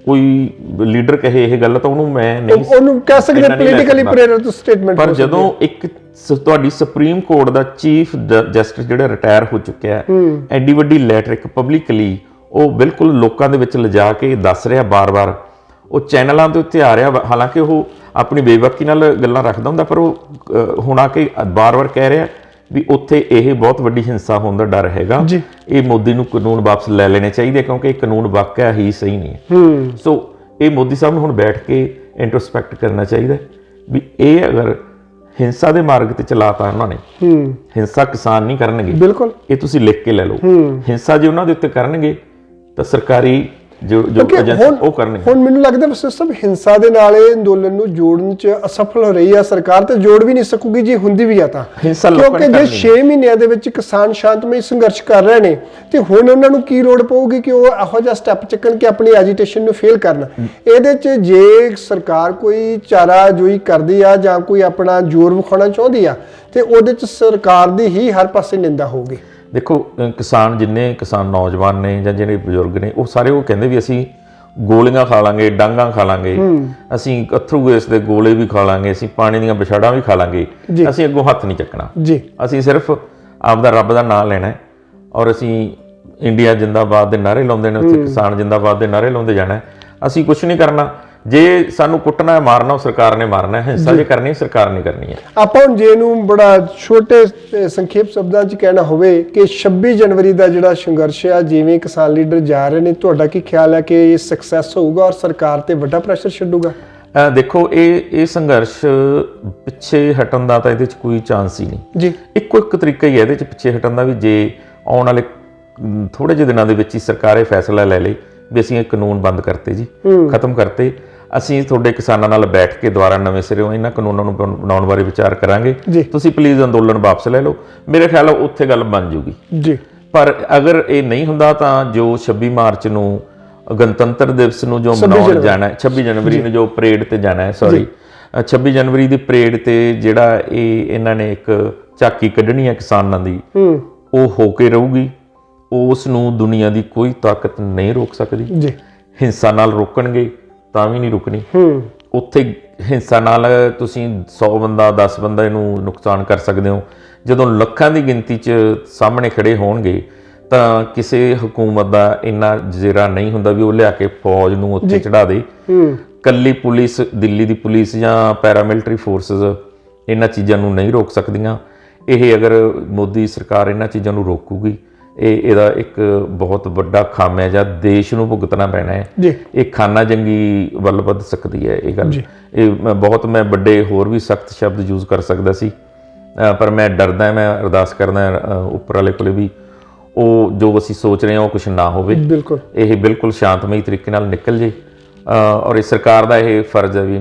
ਕੋਈ ਲੀਡਰ ਕਹੇ ਇਹ ਗੱਲ ਤਾਂ ਉਹਨੂੰ ਮੈਂ ਨਹੀਂ, ਉਹਨੂੰ ਕਹਿ ਸਕਦੇ ਪੋਲੀਟੀਕਲੀ ਪ੍ਰੇਰਿਤ ਸਟੇਟਮੈਂਟ। ਪਰ ਜਦੋਂ ਇੱਕ ਤੁਹਾਡੀ ਸੁਪਰੀਮ ਕੋਰਟ ਦਾ ਚੀਫ ਜਸਟਿਸ ਜਿਹੜਾ ਰਿਟਾਇਰ ਹੋ ਚੁੱਕਿਆ, ਐਡੀ ਵੱਡੀ ਲੈਟਰ ਇੱਕ ਪਬਲਿਕਲੀ ਉਹ ਬਿਲਕੁਲ ਲੋਕਾਂ ਦੇ ਵਿੱਚ ਲਿਜਾ ਕੇ ਦੱਸ ਰਿਹਾ ਬਾਰ-ਬਾਰ, ਉਹ ਚੈਨਲਾਂ ਦੇ ਉੱਤੇ ਆ ਰਿਹਾ ਹਾਲਾਂਕਿ ਉਹ ਆਪਣੀ ਬੇਬਾਕੀ ਨਾਲ ਗੱਲਾਂ ਰੱਖਦਾ ਹੁੰਦਾ ਪਰ ਉਹ ਹੁਣ ਆ ਕੇ ਬਾਰ-ਬਾਰ ਕਹਿ ਰਿਹਾ ਵੀ ਉੱਥੇ ਇਹ ਬਹੁਤ ਵੱਡੀ ਹਿੰਸਾ ਹੋਣ ਦਾ ਡਰ ਹੈਗਾ ਇਹ ਮੋਦੀ ਨੂੰ ਕਾਨੂੰਨ ਵਾਪਸ ਲੈ ਲੈਣੇ ਚਾਹੀਦੇ ਕਿਉਂਕਿ ਇਹ ਕਾਨੂੰਨ ਵਾਕਿਆ ਹੀ ਸਹੀ ਨਹੀਂ ਹੈ ਸੋ ਇਹ ਮੋਦੀ ਸਾਹਿਬ ਨੂੰ ਹੁਣ ਬੈਠ ਕੇ ਇੰਟਰੋਸਪੈਕਟ ਕਰਨਾ ਚਾਹੀਦਾ ਵੀ ਇਹ ਅਗਰ ਹਿੰਸਾ ਦੇ ਮਾਰਗ ਤੇ ਚਲਾਤਾ ਉਹਨਾਂ ਨੇ ਹਿੰਸਾ ਕਿਸਾਨ ਨਹੀਂ ਕਰਨਗੇ ਬਿਲਕੁਲ ਇਹ ਤੁਸੀਂ ਲਿਖ ਕੇ ਲੈ ਲਓ ਹਿੰਸਾ ਜੇ ਉਹਨਾਂ ਦੇ ਉੱਤੇ ਕਰਨਗੇ ਤਾਂ ਸਰਕਾਰੀ ਜੋ ਏਜੰਸੀ ਉਹ ਕਰਨਗੇ ਹੁਣ ਮੈਨੂੰ ਲੱਗਦਾ ਸਿਸਟਮ ਹਿੰਸਾ ਦੇ ਨਾਲ ਇਹ ਅੰਦੋਲਨ ਨੂੰ ਜੋੜਨ ਚ ਅਸਫਲ ਹੋ ਰਹੀ ਆ ਸਰਕਾਰ ਤੇ ਜੋੜ ਵੀ ਨਹੀਂ ਸਕੂਗੀ ਜੇ ਹੁੰਦੀ ਵੀ ਆ ਤਾਂ ਕਿਉਂਕਿ ਜੇ 6 ਮਹੀਨਿਆਂ ਦੇ ਵਿੱਚ ਕਿਸਾਨ ਸ਼ਾਂਤਮਈ ਸੰਘਰਸ਼ ਕਰ ਰਹੇ ਨੇ ਤੇ ਹੁਣ ਉਹਨਾਂ ਨੂੰ ਕੀ ਲੋੜ ਪਊਗੀ ਕਿ ਉਹ ਇਹੋ ਜਿਹਾ ਸਟੈਪ ਚੱਕਣ ਕਿ ਆਪਣੀ ਐਜੀਟੇਸ਼ਨ ਨੂੰ ਫੇਲ ਕਰਨ ਇਹਦੇ ਚ ਜੇ ਸਰਕਾਰ ਕੋਈ ਚਾਰਾ ਜੋਈ ਕਰਦੀ ਆ ਜਾਂ ਕੋਈ ਆਪਣਾ ਜ਼ੋਰ ਵਿਖਾਉਣਾ ਚਾਹੁੰਦੀ ਆ ਤੇ ਉਹਦੇ ਚ ਸਰਕਾਰ ਦੀ ਹੀ ਹਰ ਪਾਸੇ ਨਿੰਦਾ ਹੋਊਗੀ ਦੇਖੋ ਕਿਸਾਨ ਜਿੰਨੇ ਕਿਸਾਨ ਨੌਜਵਾਨ ਨੇ ਜਾਂ ਜਿਹੜੇ ਬਜ਼ੁਰਗ ਨੇ ਉਹ ਸਾਰੇ ਉਹ ਕਹਿੰਦੇ ਵੀ ਅਸੀਂ ਗੋਲੀਆਂ ਖਾ ਲਾਂਗੇ ਡਾਂਗਾਂ ਖਾ ਲਾਂਗੇ ਅਸੀਂ ਅਥਰੂ ਗੈਸ ਦੇ ਗੋਲੇ ਵੀ ਖਾ ਲਾਂਗੇ ਅਸੀਂ ਪਾਣੀ ਦੀਆਂ ਵਿਛਾੜਾਂ ਵੀ ਖਾ ਲਾਂਗੇ ਅਸੀਂ ਅੱਗੋਂ ਹੱਥ ਨਹੀਂ ਚੱਕਣਾ ਅਸੀਂ ਸਿਰਫ ਆਪਦਾ ਰੱਬ ਦਾ ਨਾਮ ਲੈਣਾ ਔਰ ਅਸੀਂ ਇੰਡੀਆ ਜਿੰਦਾਬਾਦ ਦੇ ਨਾਅਰੇ ਲਾਉਂਦੇ ਨੇ ਉੱਥੇ ਕਿਸਾਨ ਜਿੰਦਾਬਾਦ ਦੇ ਨਾਅਰੇ ਲਾਉਂਦੇ ਜਾਣਾ ਅਸੀਂ ਕੁਝ ਨਹੀਂ ਕਰਨਾ ਜੇ ਸਾਨੂੰ ਕੁੱਟਣਾ ਹੈ ਮਾਰਨਾ ਉਹ ਸਰਕਾਰ ਨੇ ਮਾਰਨਾ ਹੈ ਹਿੰਸਾ ਜੇ ਕਰਨੀ ਸਰਕਾਰ ਨੇ ਕਰਨੀ ਹੈ ਆਪਾਂ ਹੁਣ ਜੇ ਨੂੰ ਬੜਾ ਛੋਟੇ ਸੰਖੇਪ ਸ਼ਬਦਾਂ 'ਚ ਕਹਿਣਾ ਹੋਵੇ ਕਿ 26 ਜਨਵਰੀ ਦਾ ਜਿਹੜਾ ਸੰਘਰਸ਼ ਆ ਜਿਵੇਂ ਕਿਸਾਨ ਲੀਡਰ ਜਾ ਰਹੇ ਨੇ ਤੁਹਾਡਾ ਕੀ ਖਿਆਲ ਹੈ ਕਿ ਇਹ ਸਕਸੈਸ ਹੋਊਗਾ ਔਰ ਸਰਕਾਰ ਤੇ ਵੱਡਾ ਪ੍ਰੈਸ਼ਰ ਛੱਡੂਗਾ ਦੇਖੋ ਇਹ ਸੰਘਰਸ਼ ਪਿੱਛੇ ਹਟਣ ਦਾ ਤਾਂ ਇਹਦੇ 'ਚ ਕੋਈ ਚਾਂਸ ਹੀ ਨਹੀਂ ਜੀ ਇੱਕੋ ਇੱਕ ਤਰੀਕਾ ਹੀ ਹੈ ਇਹਦੇ 'ਚ ਪਿੱਛੇ ਹਟਣ ਦਾ ਵੀ ਜੇ ਆਉਣ ਵਾਲੇ ਥੋੜੇ ਜਿਹੇ ਦਿਨਾਂ ਦੇ ਵਿੱਚ ਹੀ ਸਰਕਾਰ ਇਹ ਫੈਸਲਾ ਲੈ ਲਈ ਵੀ ਅਸੀਂ ਇਹ ਕਾਨੂੰਨ ਬੰਦ ਕਰਤੇ ਜੀ ਖਤਮ ਕਰਤੇ ਅਸੀਂ ਤੁਹਾਡੇ ਕਿਸਾਨਾਂ ਨਾਲ ਬੈਠ ਕੇ ਦੁਬਾਰਾ ਨਵੇਂ ਸਿਰੋਂ ਇਹਨਾਂ ਕਾਨੂੰਨਾਂ ਨੂੰ ਬਣਾਉਣ ਬਾਰੇ ਵਿਚਾਰ ਕਰਾਂਗੇ ਤੁਸੀਂ ਪਲੀਜ਼ ਅੰਦੋਲਨ ਵਾਪਸ ਲੈ ਲਓ ਮੇਰੇ ਖਿਆਲ ਉੱਥੇ ਗੱਲ ਬਣ ਜੂਗੀ ਜੀ ਪਰ ਅਗਰ ਇਹ ਨਹੀਂ ਹੁੰਦਾ ਤਾਂ ਜੋ 26 ਮਾਰਚ ਨੂੰ ਗਣਤੰਤਰ ਦਿਵਸ ਨੂੰ ਜੋ ਮਨਾਉਣ ਜਾਣਾ 26 ਜਨਵਰੀ ਨੂੰ ਜੋ ਪਰੇਡ ਤੇ ਜਾਣਾ ਹੈ 26 ਜਨਵਰੀ ਦੀ ਪਰੇਡ ਤੇ ਜਿਹੜਾ ਇਹਨਾਂ ਨੇ ਇੱਕ ਝਾਕੀ ਕੱਢਣੀ ਹੈ ਕਿਸਾਨਾਂ ਦੀ ਉਹ ਹੋ ਕੇ ਰਹੂਗੀ ਉਸ ਨੂੰ ਦੁਨੀਆ ਦੀ ਕੋਈ ਤਾਕਤ ਨਹੀਂ ਰੋਕ ਸਕਦੀ ਜੀ ਹਿੰਸਾ ਨਾਲ ਰੋਕਣਗੇ ਤਾਂ ਵੀ ਨਹੀਂ ਰੁਕਣੀ ਉੱਥੇ ਹਿੰਸਾ ਨਾਲ ਤੁਸੀਂ 100 ਬੰਦਾ 10 ਬੰਦੇ ਨੂੰ ਨੁਕਸਾਨ ਕਰ ਸਕਦੇ ਹੋ ਜਦੋਂ ਲੱਖਾਂ ਦੀ ਗਿਣਤੀ 'ਚ ਸਾਹਮਣੇ ਖੜੇ ਹੋਣਗੇ ਤਾਂ ਕਿਸੇ ਹਕੂਮਤ ਦਾ ਇੰਨਾ ਜਜ਼ੀਰਾ ਨਹੀਂ ਹੁੰਦਾ ਵੀ ਉਹ ਲਿਆ ਕੇ ਫੌਜ ਨੂੰ ਉੱਥੇ ਚੜਾ ਦੇ ਕੱਲੀ ਪੁਲਿਸ ਦਿੱਲੀ ਦੀ ਪੁਲਿਸ ਜਾਂ ਪੈਰਾਮਿਲਟਰੀ ਫੋਰਸਿਸ ਇਹਨਾਂ ਚੀਜ਼ਾਂ ਨੂੰ ਨਹੀਂ ਰੋਕ ਸਕਦੀਆਂ ਇਹ ਅਗਰ ਮੋਦੀ ਸਰਕਾਰ ਇਹਨਾਂ ਚੀਜ਼ਾਂ ਨੂੰ ਰੋਕੂਗੀ ਇਹਦਾ ਇੱਕ ਬਹੁਤ ਵੱਡਾ ਖਾਮਿਆਜਾ ਦੇਸ਼ ਨੂੰ ਭੁਗਤਣਾ ਪੈਣਾ ਹੈ ਇਹ ਖਾਨਾ ਜੰਗੀ ਵੱਲ ਵੱਧ ਸਕਦੀ ਹੈ ਇਹ ਗੱਲ ਇਹ ਮੈਂ ਵੱਡੇ ਹੋਰ ਵੀ ਸਖਤ ਸ਼ਬਦ ਯੂਜ਼ ਕਰ ਸਕਦਾ ਸੀ ਪਰ ਮੈਂ ਡਰਦਾ ਮੈਂ ਅਰਦਾਸ ਕਰਦਾ ਉੱਪਰ ਵਾਲੇ ਕੋਲੇ ਵੀ ਉਹ ਜੋ ਅਸੀਂ ਸੋਚ ਰਹੇ ਹਾਂ ਉਹ ਕੁਝ ਨਾ ਹੋਵੇ ਇਹ ਬਿਲਕੁਲ ਸ਼ਾਂਤਮਈ ਤਰੀਕੇ ਨਾਲ ਨਿਕਲ ਜੇ ਔਰ ਇਹ ਸਰਕਾਰ ਦਾ ਇਹ ਫਰਜ਼ ਹੈ ਵੀ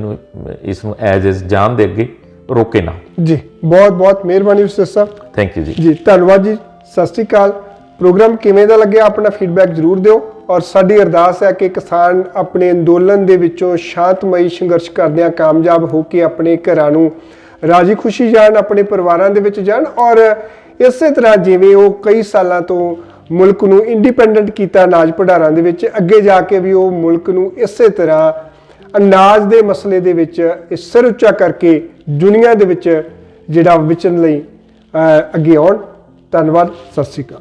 ਇਸ ਨੂੰ ਐਜ਼ ਜਾਨ ਦੇ ਅੱਗੇ ਰੋਕੇ ਨਾ ਜੀ ਬਹੁਤ ਬਹੁਤ ਮਿਹਰਬਾਨੀ ਵਿਸ਼ੇਸ਼ ਸਾਹਿਬ ਥੈਂਕ ਯੂ ਜੀ ਧੰਨਵਾਦ ਜੀ ਸਤਿ ਸ਼੍ਰੀ ਅਕਾਲ ਪ੍ਰੋਗਰਾਮ ਕਿਵੇਂ ਦਾ ਲੱਗਿਆ ਆਪਣਾ ਫੀਡਬੈਕ ਜ਼ਰੂਰ ਦਿਓ ਔਰ ਸਾਡੀ ਅਰਦਾਸ ਹੈ ਕਿ ਕਿਸਾਨ ਆਪਣੇ ਅੰਦੋਲਨ ਦੇ ਵਿੱਚੋਂ ਸ਼ਾਂਤਮਈ ਸੰਘਰਸ਼ ਕਰਦਿਆਂ ਕਾਮਯਾਬ ਹੋ ਕੇ ਆਪਣੇ ਘਰਾਂ ਨੂੰ ਰਾਜੀ ਖੁਸ਼ੀ ਜਾਣ ਆਪਣੇ ਪਰਿਵਾਰਾਂ ਦੇ ਵਿੱਚ ਜਾਣ ਔਰ ਇਸੇ ਤਰ੍ਹਾਂ ਜਿਵੇਂ ਉਹ ਕਈ ਸਾਲਾਂ ਤੋਂ ਮੁਲਕ ਨੂੰ ਇੰਡੀਪੈਂਡੈਂਟ ਕੀਤਾ ਅਨਾਜ ਭੰਡਾਰਾਂ ਦੇ ਵਿੱਚ ਅੱਗੇ ਜਾ ਕੇ ਵੀ ਉਹ ਮੁਲਕ ਨੂੰ ਇਸੇ ਤਰ੍ਹਾਂ ਅਨਾਜ ਦੇ ਮਸਲੇ ਦੇ ਵਿੱਚ ਸਿਰ ਉੱਚਾ ਕਰਕੇ ਦੁਨੀਆ ਦੇ ਵਿੱਚ ਜਿਹੜਾ ਵਿਚਰਨ ਲਈ ਅੱਗੇ ਆਉਣ ਧੰਨਵਾਦ ਸਤਿ ਸ਼੍ਰੀ ਅਕਾਲ